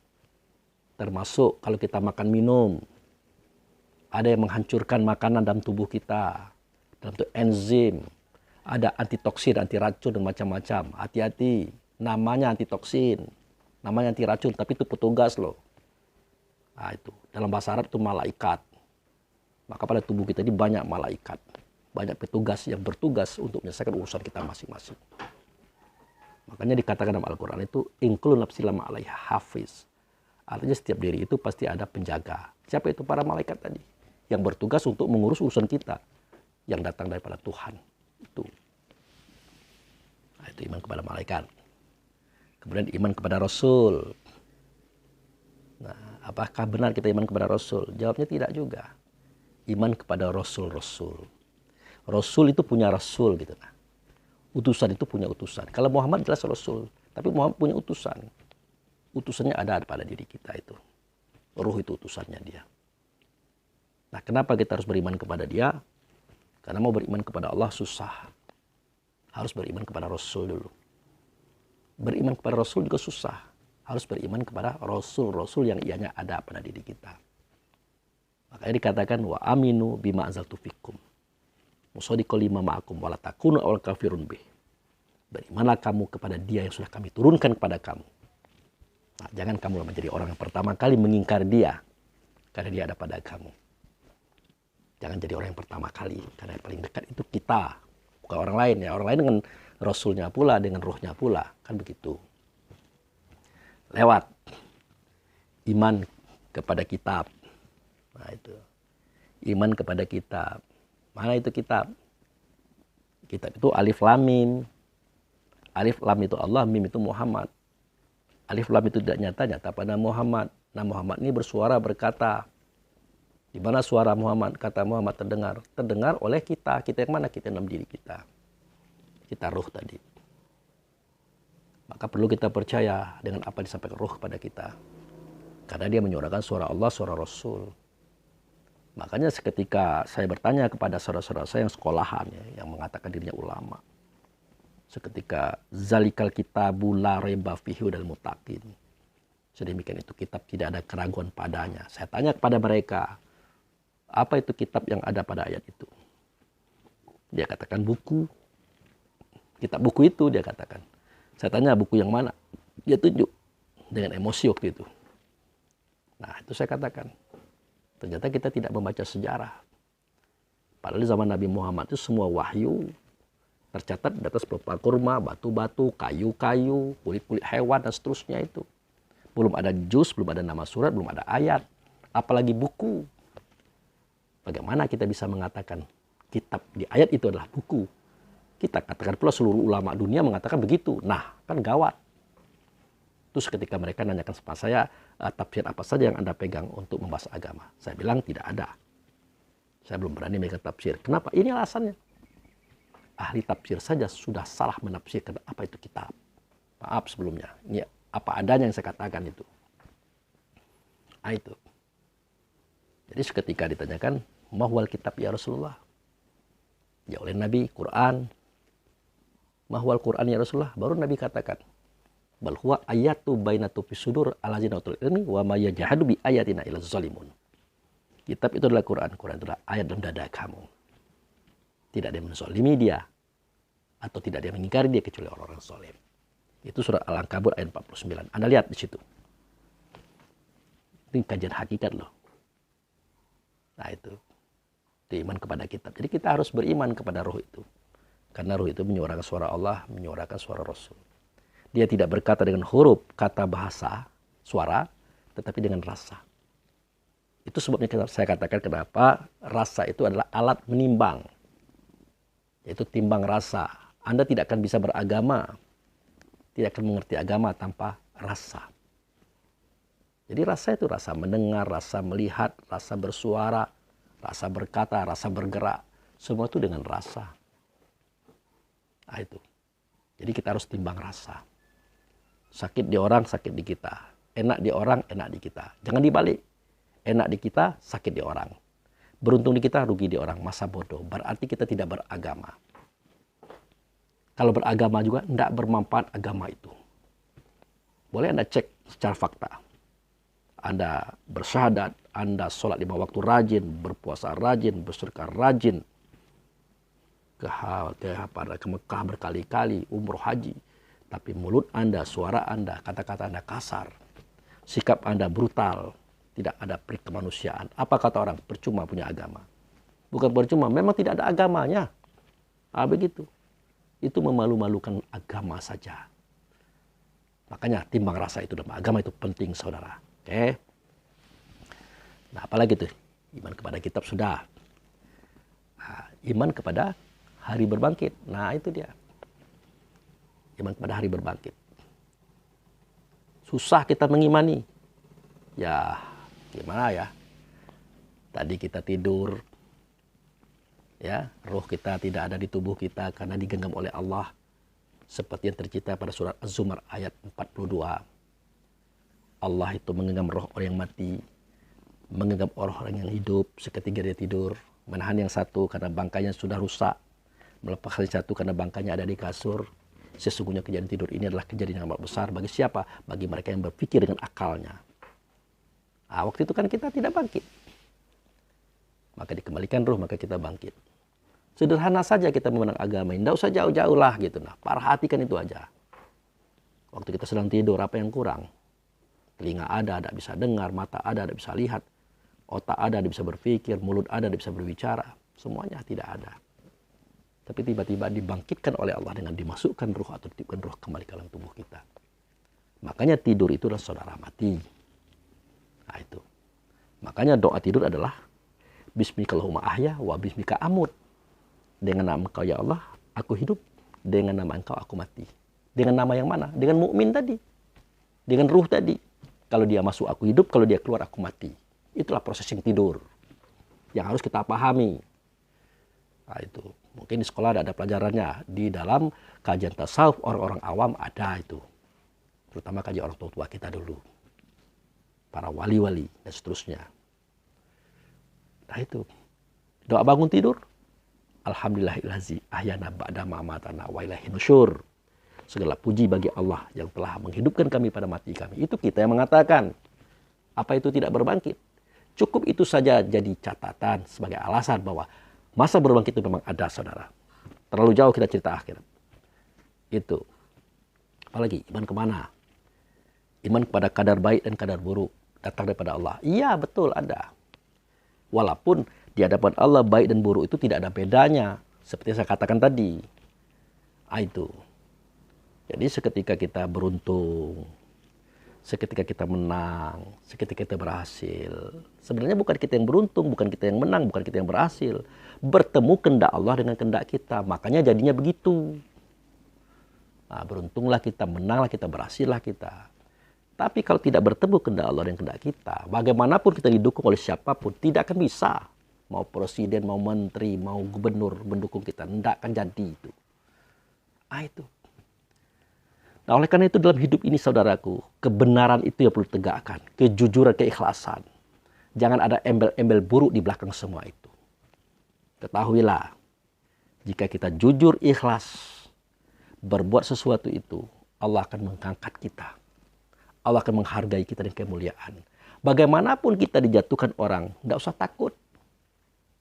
Termasuk kalau kita makan minum, ada yang menghancurkan makanan dalam tubuh kita, dalam bentuk enzim, ada antitoksin, anti racun, dan macam-macam. Hati-hati, namanya antitoksin, namanya anti racun, tapi itu petugas loh. Nah, itu dalam bahasa Arab itu malaikat. Maka pada tubuh kita ini banyak malaikat, banyak petugas yang bertugas untuk menyelesaikan urusan kita masing-masing. Makanya dikatakan dalam Al-Quran itu inkulun nafsi lama alaiha hafiz. Artinya setiap diri itu pasti ada penjaga. Siapa itu? Para malaikat tadi yang bertugas untuk mengurus urusan kita yang datang daripada Tuhan. Itu. Nah, itu iman kepada malaikat. Kemudian iman kepada Rasul. Nah, apakah benar kita iman kepada Rasul? Jawabnya tidak juga. Iman kepada Rasul-Rasul. Rasul itu punya Rasul gitu. Nah. Utusan itu punya utusan. Kalau Muhammad jelas Rasul, tapi Muhammad punya utusan. Utusannya ada pada diri kita itu. Ruh itu utusannya dia. Nah, kenapa kita harus beriman kepada dia? Karena mau beriman kepada Allah susah. Harus beriman kepada Rasul dulu. Beriman kepada Rasul juga susah. Harus beriman kepada Rasul-Rasul yang ianya ada pada diri kita. Makanya dikatakan wa aminu bima anzaltu fikum. Musaddiqal lima ma'akum wa la takunu awwal kafirun bih. Berimanlah kamu kepada dia yang sudah kami turunkan kepada kamu. Nah, jangan kamu menjadi orang yang pertama kali mengingkar dia. Karena dia ada pada kamu. Jangan jadi orang yang pertama kali. Karena yang paling dekat itu kita. Bukan orang lain ya. Orang lain dengan Rasulnya pula, dengan ruhnya pula. Kan begitu. Lewat. Iman kepada kitab. Nah itu. Iman kepada kitab. Mana itu kitab? Kitab itu alif lam mim. Alif lam itu Allah, mim itu Muhammad. Alif lam itu tidak nyata pada Muhammad. Nah Muhammad ini bersuara berkata. Di mana suara Muhammad? Kata Muhammad terdengar. Terdengar oleh kita. Kita yang mana? Kita dalam diri kita. Kita ruh tadi. Maka perlu kita percaya dengan apa yang disampaikan ruh kepada kita. Karena dia menyuarakan suara Allah, suara Rasul. Makanya seketika saya bertanya kepada saudara-saudara saya yang sekolahan ya, yang mengatakan dirinya ulama. Seketika zalikal kitabu la raiba fihi hudal muttaqin. Sedemikian itu kitab tidak ada keraguan padanya. Saya tanya kepada mereka, apa itu kitab yang ada pada ayat itu? Dia katakan buku. Kitab buku itu dia katakan. Saya tanya buku yang mana? Dia tunjuk dengan emosi waktu itu. Nah itu saya katakan. Ternyata kita tidak membaca sejarah. Padahal di zaman Nabi Muhammad itu semua wahyu tercatat di atas pelepah kurma, batu-batu, kayu-kayu, kulit-kulit hewan, dan seterusnya itu. Belum ada juz, belum ada nama surat, belum ada ayat. Apalagi buku. Bagaimana kita bisa mengatakan kitab di ayat itu adalah buku? Kita katakan pula seluruh ulama dunia mengatakan begitu. Nah, kan gawat. Terus ketika mereka nanyakan sama saya, tafsir apa saja yang Anda pegang untuk membahas agama? Saya bilang tidak ada. Saya belum berani megang tafsir. Kenapa? Ini alasannya. Ahli tafsir saja sudah salah menafsirkan apa itu kitab. Maaf sebelumnya. Ini apa adanya yang saya katakan itu. Nah itu. Jadi seketika ditanyakan, mahwal kitab ya Rasulullah? Ya oleh Nabi, Quran. Mahwal Quran ya Rasulullah? Baru Nabi katakan, bal huwa ayatu bainatu fi sudur allazina utul ilmi wa ma yajhadu bi ayatina illa zalimun. Kitab itu adalah Quran. Quran itu adalah ayat dalam dada kamu. Tidak ada yang menzalimi dia atau tidak ada yang mengingkari dia kecuali orang-orang zalim. Itu surat Al-Ankabut ayat 49. Anda lihat di situ. Ini kajian hakikat loh. Nah itu. Itu iman kepada kitab. Jadi kita harus beriman kepada roh itu. Karena roh itu menyuarakan suara Allah, menyuarakan suara Rasul. Dia tidak berkata dengan huruf, kata bahasa, suara, tetapi dengan rasa. Itu sebabnya saya katakan kenapa rasa itu adalah alat menimbang. Yaitu timbang rasa. Anda tidak akan bisa beragama, tidak akan mengerti agama tanpa rasa. Jadi rasa itu rasa mendengar, rasa melihat, rasa bersuara, rasa berkata, rasa bergerak. Semua itu dengan rasa. Nah itu. Jadi kita harus timbang rasa. Sakit di orang, sakit di kita. Enak di orang, enak di kita. Jangan dibalik. Enak di kita, sakit di orang. Beruntung di kita, rugi di orang. Masa bodoh. Berarti kita tidak beragama. Kalau beragama juga, tidak bermanfaat agama itu. Boleh Anda cek secara fakta. Anda bersyahadat, Anda sholat 5 waktu rajin, berpuasa rajin, bersedekah rajin. Ke Mekah berkali-kali, umroh haji. Tapi mulut Anda, suara Anda, kata-kata Anda kasar. Sikap Anda brutal. Tidak ada perik kemanusiaan. Apa kata orang? Percuma punya agama. Bukan percuma, memang tidak ada agamanya. Begitu. Itu memalu-malukan agama saja. Makanya timbang rasa itu dalam agama itu penting, saudara. Oke. Nah, apalagi tuh? Iman kepada kitab sudah. Nah, iman kepada hari berbangkit. Nah, itu dia. Iman kepada hari berbangkit. Susah kita mengimani. Ya, gimana ya? Tadi kita tidur, ya, roh kita tidak ada di tubuh kita karena digenggam oleh Allah. Seperti yang tercipta pada surat Az-Zumar ayat 42. Allah itu menggenggam roh orang yang mati, menggenggam orang yang hidup seketika dia tidur, menahan yang satu karena bangkainya sudah rusak, melepaskan yang satu karena bangkainya ada di kasur. Sesungguhnya kejadian tidur ini adalah kejadian yang amat besar bagi siapa? Bagi mereka yang berpikir dengan akalnya. Nah, waktu itu kan kita tidak bangkit. Maka dikembalikan roh, maka kita bangkit. Sederhana saja kita memandang agama ini. Tidak usah jauh-jauh lah gitu. Nah, perhatikan itu aja. Waktu kita sedang tidur, apa yang kurang? Telinga ada, tidak bisa dengar. Mata ada, tidak bisa lihat. Otak ada, tidak bisa berpikir. Mulut ada, tidak bisa berbicara. Semuanya tidak ada. Tapi tiba-tiba dibangkitkan oleh Allah dengan dimasukkan ruh atau dititipkan ruh kembali ke dalam tubuh kita. Makanya tidur itu adalah saudara mati. Nah itu. Makanya doa tidur adalah Bismikallahumma ahya wa bismika amut. Dengan nama Engkau ya Allah, aku hidup. Dengan nama Engkau aku mati. Dengan nama yang mana? Dengan mukmin tadi. Dengan ruh tadi. Kalau dia masuk aku hidup, kalau dia keluar aku mati. Itulah proses yang tidur. Yang harus kita pahami. Nah itu. Mungkin di sekolah ada pelajarannya. Di dalam kajian tasawuf orang-orang awam ada itu. Terutama kajian orang tua kita dulu. Para wali-wali dan seterusnya. Nah itu. Doa bangun tidur. Alhamdulillahillazi ahyana ba'da ma amatana wa ilaihi nusyur. Segala puji bagi Allah yang telah menghidupkan kami pada mati kami. Itu kita yang mengatakan. Apa itu tidak berbangkit? Cukup itu saja jadi catatan sebagai alasan bahwa masa berbangkit itu memang ada, saudara. Terlalu jauh kita cerita akhirat. Itu. Apalagi iman kemana? Iman kepada kadar baik dan kadar buruk. Datang daripada Allah. Iya, betul ada. Walaupun di hadapan Allah baik dan buruk itu tidak ada bedanya. Seperti yang saya katakan tadi. Itu. Jadi seketika kita beruntung, seketika kita menang, seketika kita berhasil. Sebenarnya bukan kita yang beruntung, bukan kita yang menang, bukan kita yang berhasil. Bertemu kehendak Allah dengan kehendak kita. Makanya jadinya begitu. Nah, beruntunglah kita, menanglah kita, berhasillah kita. Tapi kalau tidak bertemu kehendak Allah dan kehendak kita, bagaimanapun kita didukung oleh siapapun, tidak akan bisa. Mau presiden, mau menteri, mau gubernur mendukung kita. Tidak akan jadi itu. Itu. Nah, oleh karena itu dalam hidup ini, saudaraku, kebenaran itu yang perlu ditegakkan. Kejujuran, keikhlasan. Jangan ada embel-embel buruk di belakang semua itu. Ketahuilah, jika kita jujur, ikhlas, berbuat sesuatu itu, Allah akan mengangkat kita. Allah akan menghargai kita dengan kemuliaan. Bagaimanapun kita dijatuhkan orang, tidak usah takut.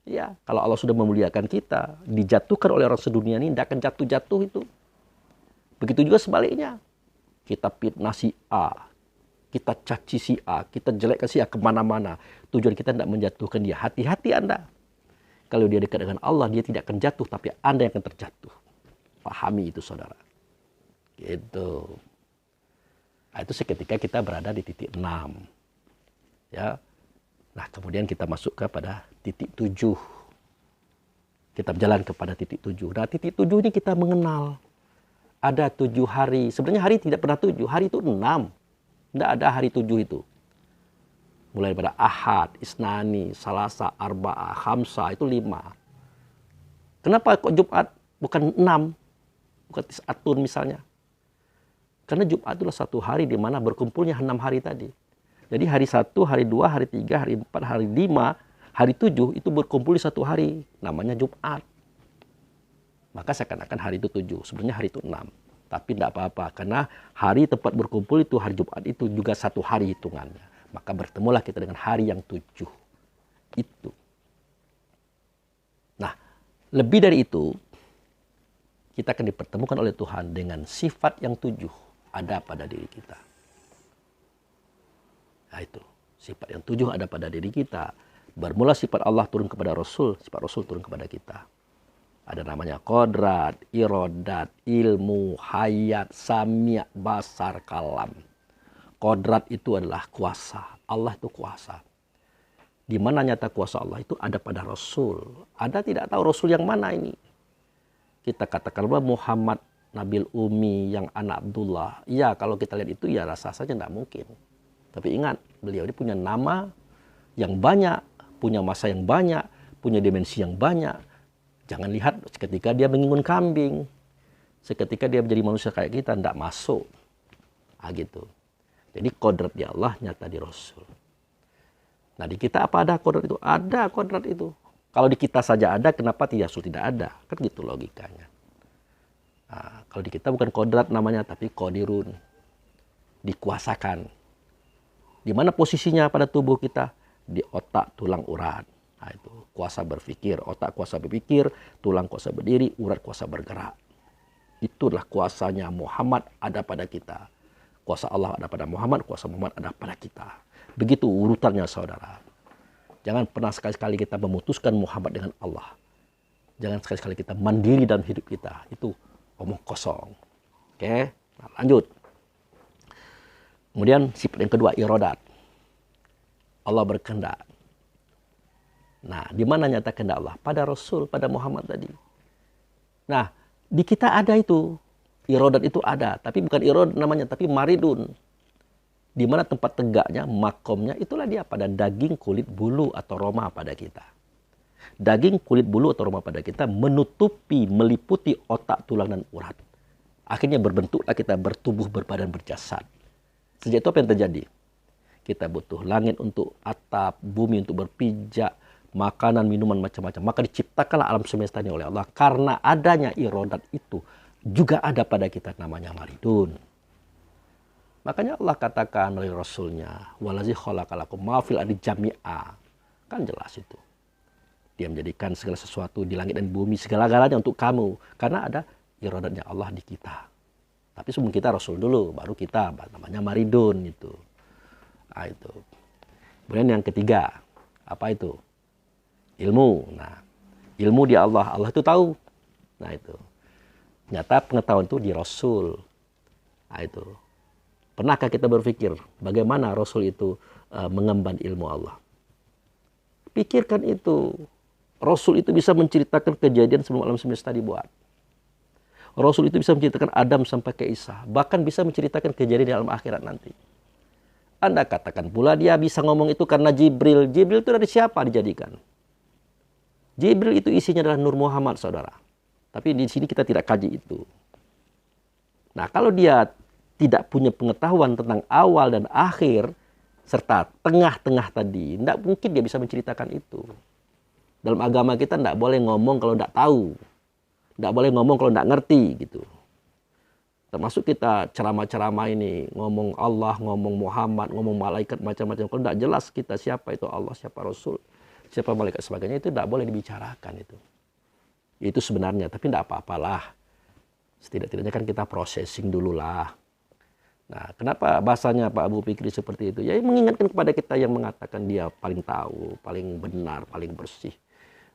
Ya, kalau Allah sudah memuliakan kita, dijatuhkan oleh orang sedunia ini, tidak akan jatuh-jatuh itu. Begitu juga sebaliknya. Kita fitnah si A, kita caci si A, kita jelekkan si A kemana-mana. Tujuan kita tidak menjatuhkan dia. Hati-hati Anda. Kalau dia dekat dengan Allah, dia tidak akan jatuh, tapi Anda yang akan terjatuh. Pahami itu, saudara. Gitu. Nah, itu seketika kita berada di titik 6. Ya. Nah, kemudian kita masuk kepada titik 7. Kita berjalan kepada titik 7. Nah, titik 7 ini kita mengenal. Ada 7 hari. Sebenarnya hari tidak pernah 7. Hari itu 6. Tidak ada hari 7 itu. Mulai daripada Ahad, Isnani, Salasa, Arba'ah, Khamsah, itu 5. Kenapa kok Jumat bukan 6? Bukan Tis'atun misalnya. Karena Jumat itulah satu hari di mana berkumpulnya 6 hari tadi. Jadi hari 1, hari 2, hari 3, hari 4, hari 5, hari 7 itu berkumpul di satu hari. Namanya Jumat. Maka seakan-akan hari itu 7. Sebenarnya hari itu 6. Tapi tidak apa-apa. Karena hari tempat berkumpul itu, hari Jumat itu juga satu hari hitungannya. Maka bertemulah kita dengan hari yang 7. Itu. Nah, lebih dari itu, kita akan dipertemukan oleh Tuhan dengan sifat yang 7 ada pada diri kita. Nah itu, sifat yang 7 ada pada diri kita. Bermula sifat Allah turun kepada Rasul, sifat Rasul turun kepada kita. Ada namanya kodrat, irodat, ilmu, hayat, sami', basar, kalam. Kodrat itu adalah kuasa. Allah itu kuasa. Di mana nyata kuasa Allah itu ada pada Rasul. Anda tidak tahu Rasul yang mana ini. Kita katakan bahwa Muhammad Nabil Umi yang anak Abdullah. Ya, kalau kita lihat itu ya rasa saja tidak mungkin. Tapi ingat, beliau ini punya nama yang banyak, punya masa yang banyak, punya dimensi yang banyak. Jangan lihat ketika dia mengingun kambing. Seketika dia menjadi manusia kayak kita, tidak masuk. Gitu. Jadi kodrat di Allah nyata di Rasul. Nah di kita apa ada kodrat itu? Ada kodrat itu. Kalau di kita saja ada, kenapa di Rasul tidak ada? Kan gitu logikanya. Nah, kalau di kita bukan kodrat namanya, tapi kodirun. Dikuasakan. Di mana posisinya pada tubuh kita? Di otak, tulang, urat. Nah itu, kuasa berpikir. Otak kuasa berpikir, tulang kuasa berdiri, urat kuasa bergerak. Itulah kuasanya Muhammad ada pada kita. Kuasa Allah ada pada Muhammad, kuasa Muhammad ada pada kita. Begitu urutannya, saudara. Jangan pernah sekali-sekali kita memutuskan Muhammad dengan Allah. Jangan sekali-sekali kita mandiri dalam hidup kita. Itu omong kosong. Oke, nah, lanjut. Kemudian sifat yang kedua, irodat. Allah berkehendak. Nah, di mana nyata kehendak Allah? Pada Rasul, pada Muhammad tadi. Nah, di kita ada itu. Irodat itu ada. Tapi bukan irodat namanya, tapi maridun. Di mana tempat tegaknya, makomnya, itulah dia pada daging, kulit, bulu, atau roma pada kita. Daging, kulit, bulu, atau roma pada kita menutupi, meliputi otak, tulang, dan urat. Akhirnya berbentuklah kita bertubuh, berbadan, berjasad. Sejak itu apa yang terjadi? Kita butuh langit untuk atap, bumi untuk berpijak, makanan, minuman, macam-macam. Maka diciptakanlah alam semesta ini oleh Allah. Karena adanya irodat itu, juga ada pada kita namanya maridun. Makanya Allah katakan melalui Rasulnya, walazi khalaqalakum ma fil ardi jami'a. Kan jelas itu. Dia menjadikan segala sesuatu di langit dan bumi, segala-galanya untuk kamu. Karena ada irodatnya Allah di kita. Tapi sebelum kita Rasul dulu, baru kita, namanya maridun itu. Nah, itu. Kemudian yang ketiga, apa itu? Ilmu. Nah, ilmu di Allah. Allah itu tahu. Nah, itu. Nyata pengetahuan itu di Rasul. Nah, itu. Pernahkah kita berpikir bagaimana Rasul itu mengemban ilmu Allah? Pikirkan itu. Rasul itu bisa menceritakan kejadian sebelum alam semesta dibuat. Rasul itu bisa menceritakan Adam sampai ke Isa. Bahkan bisa menceritakan kejadian di alam akhirat nanti. Anda katakan pula dia bisa ngomong itu karena Jibril. Jibril itu dari siapa dijadikan? Jibril itu isinya adalah Nur Muhammad, saudara. Tapi di sini kita tidak kaji itu. Nah, kalau dia tidak punya pengetahuan tentang awal dan akhir, serta tengah-tengah tadi, tidak mungkin dia bisa menceritakan itu. Dalam agama kita tidak boleh ngomong kalau tidak tahu. Tidak boleh ngomong kalau tidak ngerti, gitu. Termasuk kita ceramah-ceramah ini, ngomong Allah, ngomong Muhammad, ngomong malaikat, macam-macam. Kalau tidak jelas kita siapa itu Allah, siapa Rasul, siapa malaikat, sebagainya, itu tidak boleh dibicarakan itu. Itu sebenarnya, tapi tidak apa-apalah. Setidak-tidaknya kan kita processing dulu lah. Nah, kenapa bahasanya Pak Abu Fikri seperti itu? Ya mengingatkan kepada kita yang mengatakan dia paling tahu, paling benar, paling bersih,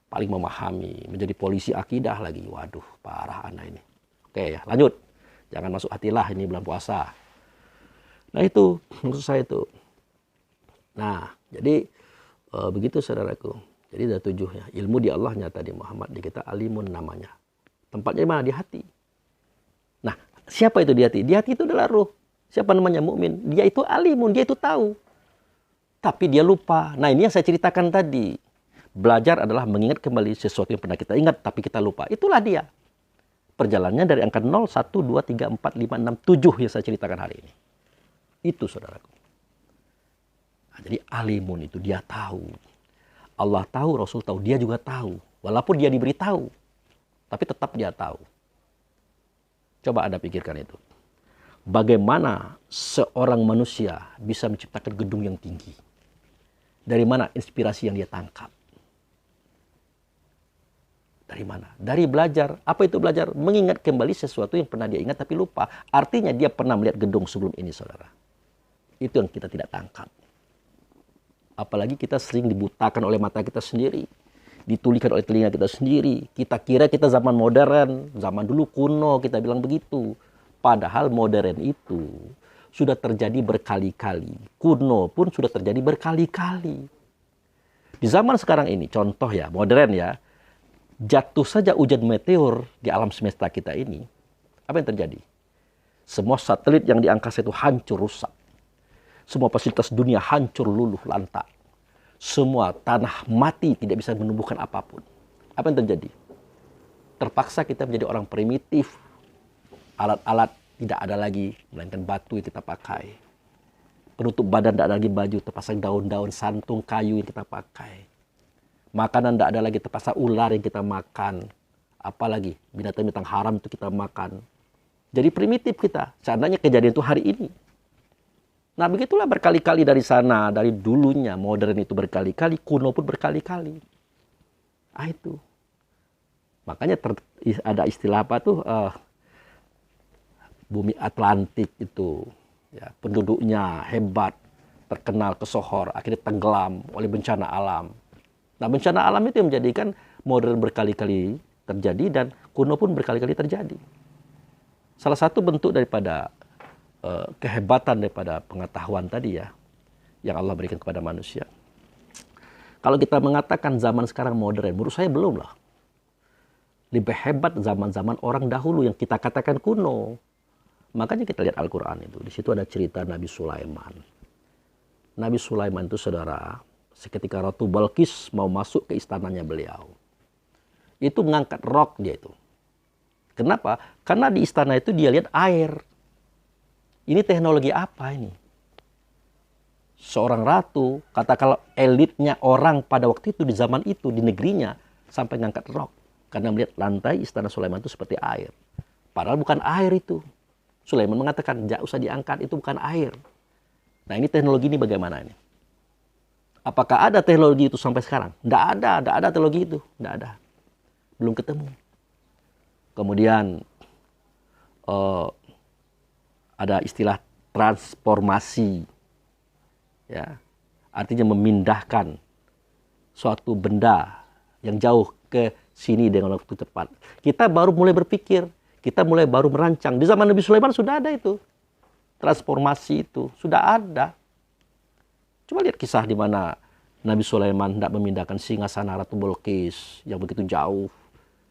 paling memahami, menjadi polisi akidah lagi. Waduh, parah anak ini. Oke ya, lanjut. Jangan masuk hatilah, ini bulan puasa. Nah itu, maksud saya itu. Nah, jadi begitu saudaraku. Jadi ada 7 ya. Ilmu di Allah nyata di Muhammad, di kita alimun namanya. Tempatnya mana? Di hati. Nah, siapa itu di hati? Di hati itu adalah ruh. Siapa namanya mukmin? Dia itu alimun, dia itu tahu. Tapi dia lupa. Nah, ini yang saya ceritakan tadi. Belajar adalah mengingat kembali sesuatu yang pernah kita ingat, tapi kita lupa. Itulah dia. Perjalanannya dari angka 0, 1, 2, 3, 4, 5, 6, 7 yang saya ceritakan hari ini. Itu saudaraku. Nah, jadi alimun itu dia tahu. Allah tahu, Rasul tahu, dia juga tahu. Walaupun dia diberitahu, tapi tetap dia tahu. Coba Anda pikirkan itu. Bagaimana seorang manusia bisa menciptakan gedung yang tinggi? Dari mana inspirasi yang dia tangkap? Dari mana? Dari belajar. Apa itu belajar? Mengingat kembali sesuatu yang pernah dia ingat tapi lupa. Artinya dia pernah melihat gedung sebelum ini, saudara. Itu yang kita tidak tangkap. Apalagi kita sering dibutakan oleh mata kita sendiri. Ditulikan oleh telinga kita sendiri. Kita kira kita zaman modern. Zaman dulu kuno, kita bilang begitu. Padahal modern itu sudah terjadi berkali-kali. Kuno pun sudah terjadi berkali-kali. Di zaman sekarang ini, contoh ya, modern ya. Jatuh saja hujan meteor di alam semesta kita ini, apa yang terjadi? Semua satelit yang di angkasa itu hancur rusak. Semua fasilitas dunia hancur luluh lantak. Semua tanah mati, tidak bisa menumbuhkan apapun. Apa yang terjadi? Terpaksa kita menjadi orang primitif. Alat-alat tidak ada lagi, melainkan batu yang kita pakai. Penutup badan tidak ada lagi baju, terpasang daun-daun santung kayu yang kita pakai. Makanan tidak ada lagi, terpaksa ular yang kita makan. Apalagi binatang-binatang haram itu kita makan. Jadi primitif kita. Seandainya kejadian itu hari ini. Nah begitulah berkali-kali dari sana. Dari dulunya modern itu berkali-kali. Kuno pun berkali-kali. Ah itu. Makanya ada istilah apa tuh. Bumi Atlantik itu. Ya, penduduknya hebat. Terkenal kesohor. Akhirnya tenggelam oleh bencana alam. Nah, bencana alam itu yang menjadikan modern berkali-kali terjadi dan kuno pun berkali-kali terjadi. Salah satu bentuk daripada kehebatan daripada pengetahuan tadi ya, yang Allah berikan kepada manusia. Kalau kita mengatakan zaman sekarang modern, menurut saya belum lah. Lebih hebat zaman-zaman orang dahulu yang kita katakan kuno. Makanya kita lihat Al-Quran itu. Di situ ada cerita Nabi Sulaiman. Nabi Sulaiman itu saudara, seketika Ratu Balqis mau masuk ke istananya beliau. Itu mengangkat rok dia itu. Kenapa? Karena di istana itu dia lihat air. Ini teknologi apa ini? seorang ratu, kata kalau elitnya orang pada waktu itu, di zaman itu, di negerinya, sampai ngangkat rok. Karena melihat lantai istana Sulaiman itu seperti air. Padahal bukan air itu. Sulaiman mengatakan, jangan usah diangkat, itu bukan air. Nah ini teknologi ini bagaimana ini? Apakah ada teknologi itu sampai sekarang? Tidak ada teknologi itu. Tidak ada. Belum ketemu. Kemudian ada istilah transformasi. Ya, artinya memindahkan suatu benda yang jauh ke sini dengan waktu cepat. Kita baru mulai berpikir, kita mulai baru merancang. Di zaman Nabi Sulaiman sudah ada itu. Transformasi itu sudah ada. Coba lihat kisah di mana Nabi Sulaiman hendak memindahkan singgasana Ratu Bilqis yang begitu jauh,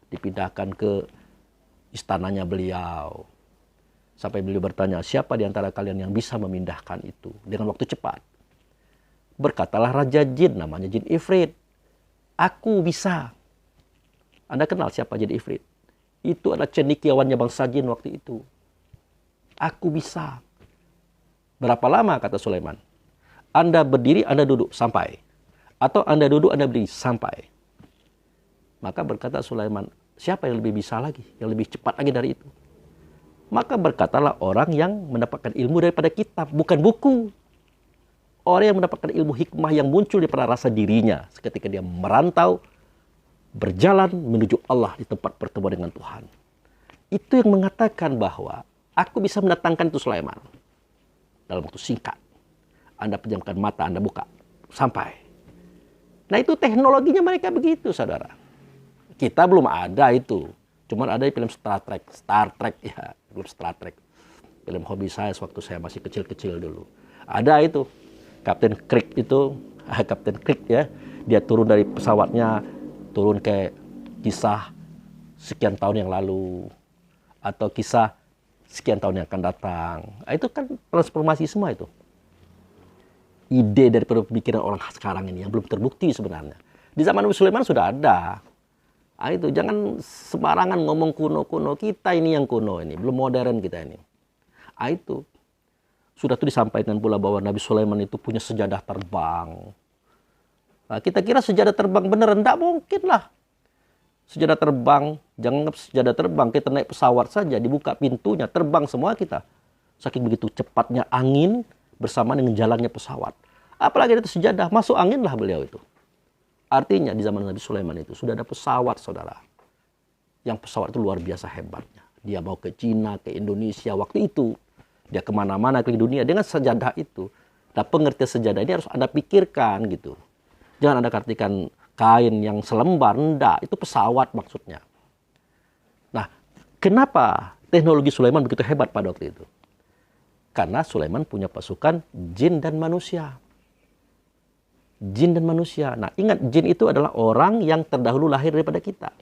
dipindahkan ke istananya beliau. Sampai beliau bertanya, siapa di antara kalian yang bisa memindahkan itu dengan waktu cepat? Berkatalah Raja Jin, namanya Jin Ifrit. Aku bisa. Anda kenal siapa Jin Ifrit? Itu adalah cendekiawannya bangsa Jin waktu itu. Aku bisa. Berapa lama kata Sulaiman? Anda berdiri, Anda duduk, sampai. Atau Anda duduk, Anda berdiri, sampai. Maka berkata Sulaiman, siapa yang lebih bisa lagi? Yang lebih cepat lagi dari itu? Maka berkatalah orang yang mendapatkan ilmu daripada kitab, bukan buku. Orang yang mendapatkan ilmu hikmah yang muncul daripada rasa dirinya ketika dia merantau, berjalan menuju Allah di tempat pertemuan dengan Tuhan. Itu yang mengatakan bahwa aku bisa mendatangkan itu Sulaiman. Dalam waktu singkat. Anda pejamkan mata, Anda buka. Sampai. Nah itu teknologinya mereka begitu, saudara. Kita belum ada itu. Cuman ada di film Star Trek. Star Trek, ya. Film Star Trek. Film hobi saya waktu saya masih kecil-kecil dulu. Ada itu. Kapten Kirk itu, Kapten Kirk ya, dia turun dari pesawatnya, turun ke kisah sekian tahun yang lalu, atau kisah sekian tahun yang akan datang. Nah, itu kan transformasi semua itu. Ide dari pemikiran orang sekarang ini yang belum terbukti sebenarnya. Di zaman Nabi Sulaiman sudah ada. Nah, itu jangan sembarangan ngomong kuno-kuno. Kita ini yang kuno ini, belum modern kita ini. Nah, itu. Sudah tuh disampaikan pula bahwa Nabi Sulaiman itu punya sejadah terbang. Nah, kita kira sejadah terbang beneran? Tidak mungkin lah. Sejadah terbang, jangan sejadah terbang. Kita naik pesawat saja, dibuka pintunya, terbang semua kita. Saking begitu cepatnya angin bersama dengan jalannya pesawat. Apalagi itu sejadah, masuk angin lah beliau itu. Artinya di zaman Nabi Sulaiman itu sudah ada pesawat, saudara. Yang pesawat itu luar biasa hebatnya. Dia mau ke Cina, ke Indonesia waktu itu. Dia kemana-mana ke dunia dengan sejadah itu. Nah pengertian sejadah ini harus Anda pikirkan gitu. Jangan Anda artikan kain yang selembar, enggak. Itu pesawat maksudnya. Nah kenapa teknologi Sulaiman begitu hebat pada waktu itu? Karena Sulaiman punya pasukan jin dan manusia. Jin dan manusia. Nah ingat, jin itu adalah orang yang terdahulu lahir daripada kita.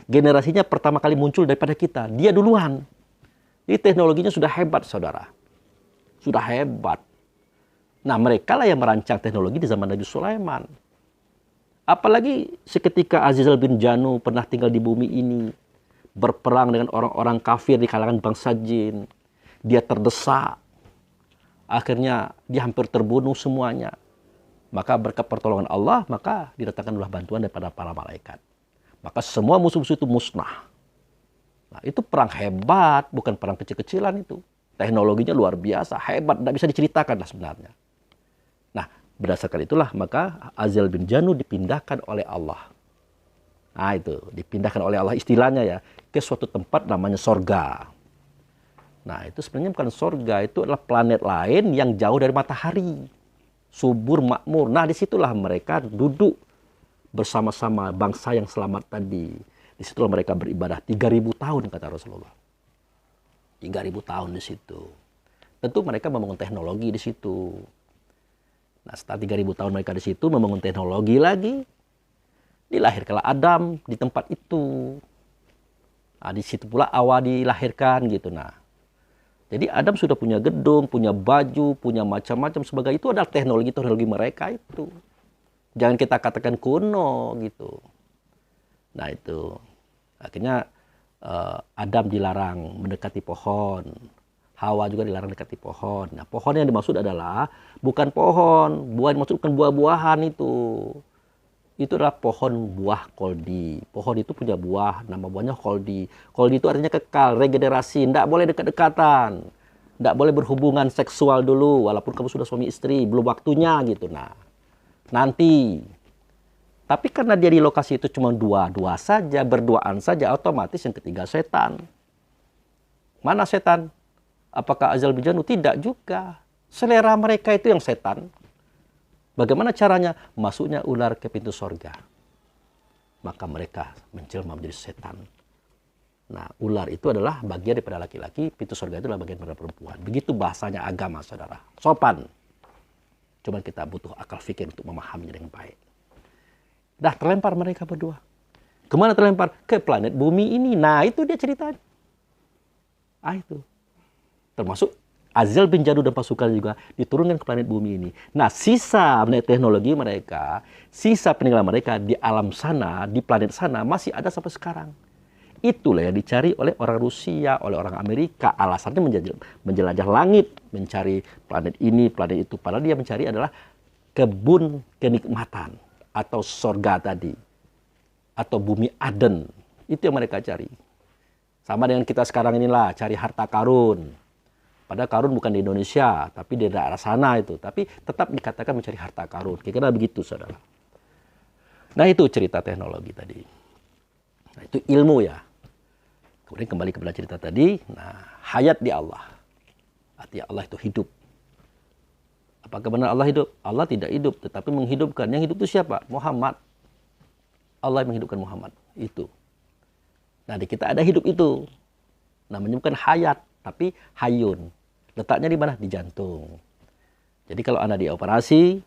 Generasinya pertama kali muncul daripada kita. Dia duluan. Jadi teknologinya sudah hebat, saudara. Sudah hebat. Nah, mereka lah yang merancang teknologi di zaman Nabi Sulaiman. Apalagi seketika Azizal bin Janu pernah tinggal di bumi ini. Berperang dengan orang-orang kafir di kalangan bangsa jin. Dia terdesak. Akhirnya dia hampir terbunuh semuanya. Maka berkat pertolongan Allah, maka didatangkanlah bantuan daripada para malaikat. Maka semua musuh-musuh itu musnah. Nah, itu perang hebat, bukan perang kecil-kecilan itu. Teknologinya luar biasa, hebat, tidak bisa diceritakan lah sebenarnya. Nah, berdasarkan itulah maka Azizal bin Janu dipindahkan oleh Allah. Nah itu, dipindahkan oleh Allah istilahnya ya, ke suatu tempat namanya sorga. Nah itu sebenarnya bukan sorga, itu adalah planet lain yang jauh dari matahari. Subur, makmur. Nah disitulah mereka duduk bersama-sama bangsa yang selamat tadi. Disitulah mereka beribadah 3.000 tahun kata Rasulullah. 3.000 tahun di situ. Tentu mereka membangun teknologi di situ. Nah setelah 3.000 tahun mereka di situ membangun teknologi lagi. Dilahirkanlah Adam di tempat itu. Nah di situ pula Hawa dilahirkan gitu. Nah jadi Adam sudah punya gedung, punya baju, punya macam-macam sebagai itu adalah teknologi mereka itu. Jangan kita katakan kuno gitu. Nah itu akhirnya Adam dilarang mendekati pohon. Hawa juga dilarang dekati pohon. Nah, pohon yang dimaksud adalah bukan pohon, buah dimaksud bukan buah-buahan itu. Itu adalah pohon buah koldi. Pohon itu punya buah, nama buahnya koldi. Koldi itu artinya kekal, regenerasi, tidak boleh dekat-dekatan. Tidak boleh berhubungan seksual dulu, walaupun kamu sudah suami istri, belum waktunya gitu. Nah, nanti. Tapi karena dia di lokasi itu cuma dua saja, berduaan saja, otomatis yang ketiga setan. Mana setan? Apakah azal bijanu? Tidak juga. Selera mereka itu yang setan. Bagaimana caranya? Masuknya ular ke pintu sorga. Maka mereka menjelma menjadi setan. Nah, ular itu adalah bagian daripada laki-laki, pintu sorga itu adalah bagian daripada perempuan. Begitu bahasanya agama, saudara. Sopan. Cuman kita butuh akal fikir untuk memahaminya dengan baik. Dah terlempar mereka berdua. Kemana terlempar? Ke planet bumi ini. Nah, itu dia ceritanya. Itu. Termasuk Azal bin Jadu dan pasukan juga diturunkan ke planet bumi ini. Nah, sisa teknologi mereka, sisa peninggalan mereka di alam sana, di planet sana masih ada sampai sekarang. Itulah yang dicari oleh orang Rusia, oleh orang Amerika. Alasannya menjelajah langit, mencari planet ini, planet itu. Padahal dia mencari adalah kebun kenikmatan atau sorga tadi. Atau bumi Aden. Itu yang mereka cari. Sama dengan kita sekarang inilah, cari harta karun. Padahal karun bukan di Indonesia, tapi di daerah sana itu. Tapi tetap dikatakan mencari harta karun. Kira-kira begitu, saudara. Nah, itu cerita teknologi tadi. Nah, itu ilmu ya. Kemudian kembali kepada cerita tadi. Nah, hayat di Allah. Artinya Allah itu hidup. Apakah benar Allah hidup? Allah tidak hidup, tetapi menghidupkan. Yang hidup itu siapa? Muhammad. Allah yang menghidupkan Muhammad. Itu. Nah, di kita ada hidup itu. Namanya bukan hayat, tapi hayun. Letaknya di mana? Di jantung. Jadi kalau Anda dioperasi,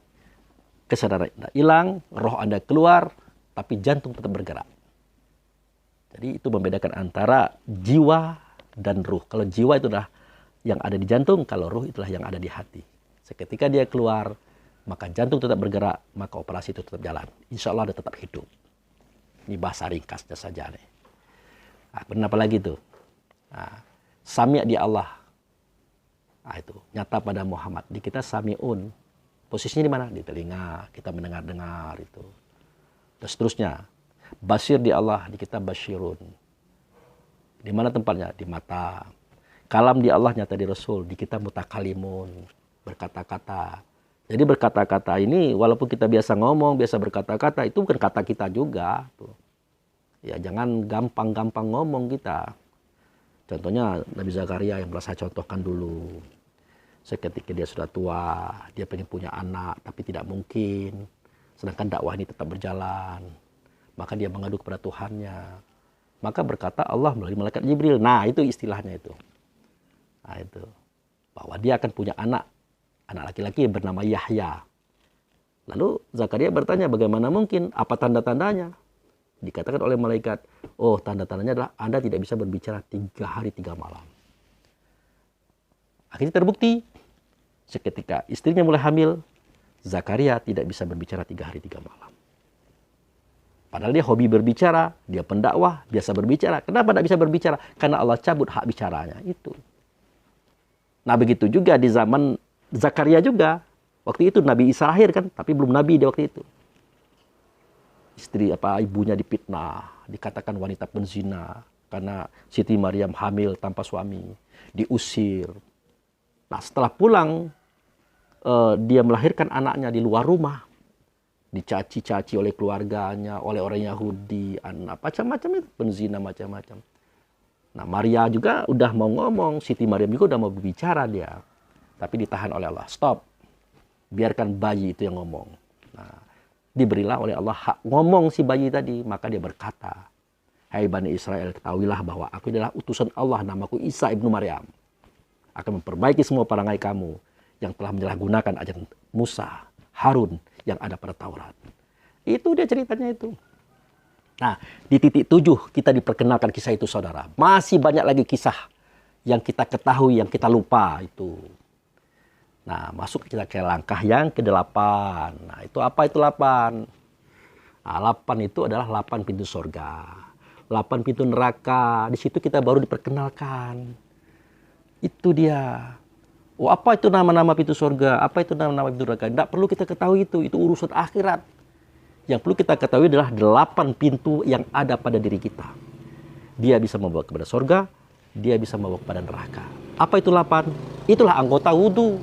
kesadaran Anda hilang, roh Anda keluar, tapi jantung tetap bergerak. Jadi itu membedakan antara jiwa dan ruh. Kalau jiwa itu adalah yang ada di jantung, kalau ruh itulah yang ada di hati. Seketika dia keluar, maka jantung tetap bergerak, maka operasi itu tetap jalan. Insya Allah Anda tetap hidup. Ini bahasa ringkasnya saja nih. Nah, kenapa lagi tuh? Nah, sami' di Allah. Nah, itu nyata pada Muhammad. Di kita sami'un. Posisinya di mana? Di telinga. Kita mendengar-dengar itu. Dan seterusnya. Basir di Allah. Di kita basyirun. Di mana tempatnya? Di mata. Kalam di Allah nyata di Rasul. Di kita mutakalimun. Berkata-kata. Jadi berkata-kata ini walaupun kita biasa ngomong, biasa berkata-kata, itu bukan kata kita juga. Tuh. Ya jangan gampang-gampang ngomong kita. Contohnya Nabi Zakaria yang pernah saya contohkan dulu. Seketika dia sudah tua, dia pengen punya anak, tapi tidak mungkin. Sedangkan dakwah ini tetap berjalan. Maka dia mengadu kepada Tuhannya. Maka berkata Allah melalui malaikat Jibril. Nah itu istilahnya itu. Nah itu. Bahwa dia akan punya anak. Anak laki-laki yang bernama Yahya. Lalu Zakaria bertanya bagaimana mungkin? Apa tanda-tandanya? Dikatakan oleh malaikat, oh tanda-tandanya adalah Anda tidak bisa berbicara 3 hari 3 malam. Akhirnya terbukti, seketika istrinya mulai hamil, Zakaria tidak bisa berbicara 3 hari 3 malam. Padahal dia hobi berbicara, dia pendakwah, biasa berbicara. Kenapa tidak bisa berbicara? Karena Allah cabut hak bicaranya, itu. Nah begitu juga di zaman Zakaria juga. Waktu itu Nabi Isa lahir kan, tapi belum Nabi di waktu itu. Istri ibunya dipitnah, dikatakan wanita penzina karena Siti Maryam hamil tanpa suami, diusir. Nah, setelah pulang dia melahirkan anaknya di luar rumah, dicaci-caci oleh keluarganya, oleh orang Yahudi, macam-macam itu, penzina macam-macam. Nah, Maria juga udah mau ngomong, Siti Maryam juga udah mau berbicara dia, tapi ditahan oleh Allah. Stop, biarkan bayi itu yang ngomong. Nah, diberilah oleh Allah hak ngomong si bayi tadi. Maka dia berkata, hai Bani Israel, ketahuilah bahwa aku adalah utusan Allah, namaku Isa ibnu Maryam. Akan memperbaiki semua perangai kamu yang telah menyalahgunakan ajaran Musa, Harun yang ada pada Taurat. Itu dia ceritanya itu. Nah, di titik 7 kita diperkenalkan kisah itu, saudara. Masih banyak lagi kisah yang kita ketahui, yang kita lupa itu. Nah, masuk kita ke langkah yang ke-8. Nah, itu apa itu 8? Nah, 8 itu adalah 8 pintu surga. 8 pintu neraka. Di situ kita baru diperkenalkan. Itu dia. Oh, apa itu nama-nama pintu surga? Apa itu nama-nama pintu neraka? Tidak perlu kita ketahui itu. Itu urusan akhirat. Yang perlu kita ketahui adalah 8 pintu yang ada pada diri kita. Dia bisa membawa kepada surga, dia bisa membawa kepada neraka. Apa itu 8? Itulah anggota wudhu.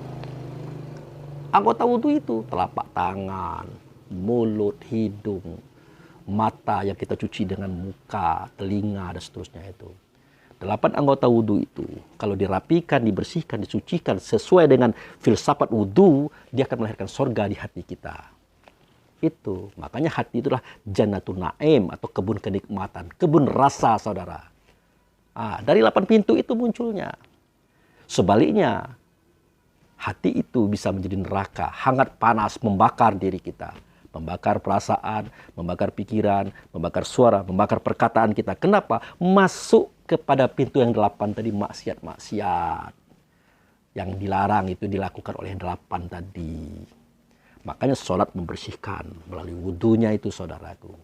Anggota wudhu itu telapak tangan, mulut, hidung, mata yang kita cuci dengan muka, telinga, dan seterusnya itu. 8 anggota wudhu itu, kalau dirapikan, dibersihkan, disucikan sesuai dengan filsafat wudhu, dia akan melahirkan surga di hati kita. Itu, makanya hati itulah Jannatun Naim atau kebun kenikmatan, kebun rasa, saudara. Dari 8 pintu itu munculnya. Sebaliknya, hati itu bisa menjadi neraka, hangat panas, membakar diri kita. Membakar perasaan, membakar pikiran, membakar suara, membakar perkataan kita. Kenapa? Masuk kepada pintu yang 8 tadi, maksiat-maksiat. Yang dilarang itu dilakukan oleh 8 tadi. Makanya sholat membersihkan melalui wudhunya itu, saudaraku.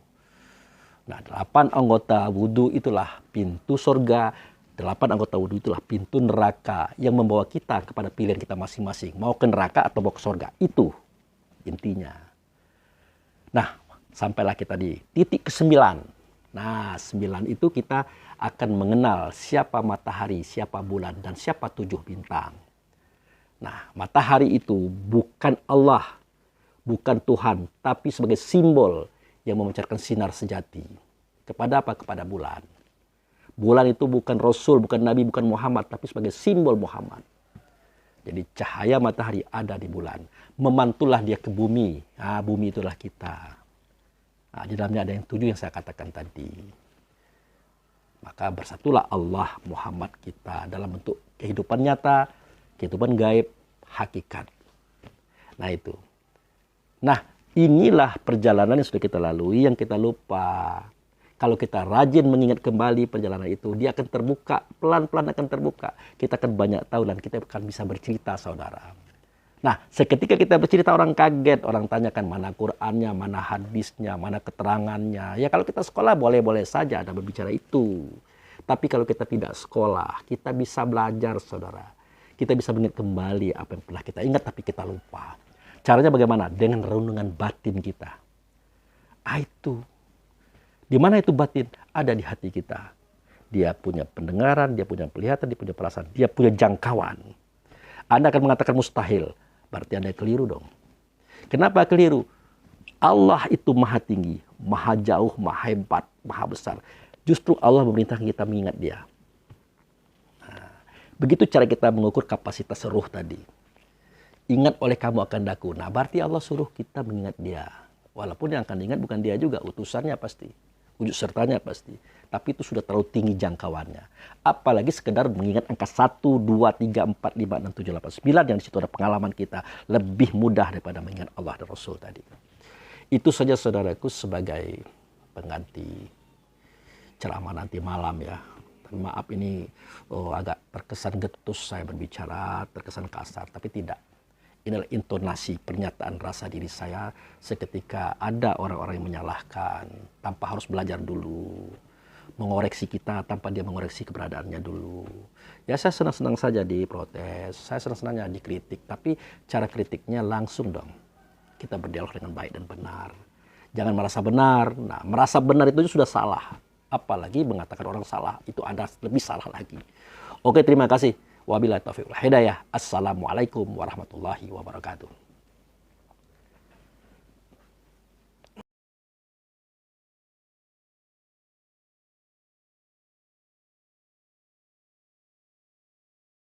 Nah, 8 anggota wudhu itulah pintu surga. 8 anggota wudhu itulah pintu neraka yang membawa kita kepada pilihan kita masing-masing. Mau ke neraka atau mau ke surga. Itu intinya. Nah, sampailah kita di titik ke-9. Nah, 9 itu kita akan mengenal siapa matahari, siapa bulan, dan siapa 7 bintang. Nah, matahari itu bukan Allah, bukan Tuhan, tapi sebagai simbol yang memancarkan sinar sejati. Kepada apa? Kepada bulan. Bulan itu bukan Rasul, bukan Nabi, bukan Muhammad, tapi sebagai simbol Muhammad. Jadi cahaya matahari ada di bulan. Memantulah dia ke bumi. Bumi itulah kita. Di dalamnya ada yang 7 yang saya katakan tadi. Maka bersatulah Allah Muhammad kita dalam bentuk kehidupan nyata, kehidupan gaib, hakikat. Nah itu. Nah inilah perjalanan yang sudah kita lalui yang kita lupa. Kalau kita rajin mengingat kembali perjalanan itu, dia akan terbuka, pelan-pelan akan terbuka. Kita akan banyak tahu dan kita akan bisa bercerita, saudara. Nah, seketika kita bercerita orang kaget, orang tanyakan mana Qur'annya, mana hadisnya, mana keterangannya. Ya kalau kita sekolah boleh-boleh saja ada berbicara itu. Tapi kalau kita tidak sekolah, kita bisa belajar, saudara. Kita bisa mengingat kembali apa yang pernah kita ingat tapi kita lupa. Caranya bagaimana? Dengan renungan batin kita. Itu. Di mana itu batin? Ada di hati kita. Dia punya pendengaran, dia punya penglihatan, dia punya perasaan, dia punya jangkauan. Anda akan mengatakan mustahil, berarti Anda keliru dong. Kenapa keliru? Allah itu maha tinggi, maha jauh, maha hebat, maha besar. Justru Allah memerintahkan kita mengingat dia. Nah, begitu cara kita mengukur kapasitas ruh tadi. Ingat oleh kamu akan daku. Nah, berarti Allah suruh kita mengingat dia. Walaupun yang akan diingat bukan dia juga, utusannya pasti. Wujud sertanya pasti. Tapi itu sudah terlalu tinggi jangkauannya. Apalagi sekedar mengingat angka 1, 2, 3, 4, 5, 6, 7, 8, 9. Yang di situ ada pengalaman kita. Lebih mudah daripada mengingat Allah dan Rasul tadi. Itu saja saudaraku sebagai pengganti ceramah nanti malam ya. Dan maaf ini agak terkesan getus saya berbicara, terkesan kasar. Tapi tidak. Inilah intonasi pernyataan rasa diri saya seketika ada orang-orang yang menyalahkan tanpa harus belajar dulu. Mengoreksi kita tanpa dia mengoreksi keberadaannya dulu. Ya saya senang-senang saja diprotes, saya senang-senangnya dikritik. Tapi cara kritiknya langsung dong. Kita berdialog dengan baik dan benar. Jangan merasa benar. Nah merasa benar itu sudah salah. Apalagi mengatakan orang salah, itu ada lebih salah lagi. Oke terima kasih. Wabillahi taufiq wal hidayah. Assalamualaikum warahmatullahi wabarakatuh.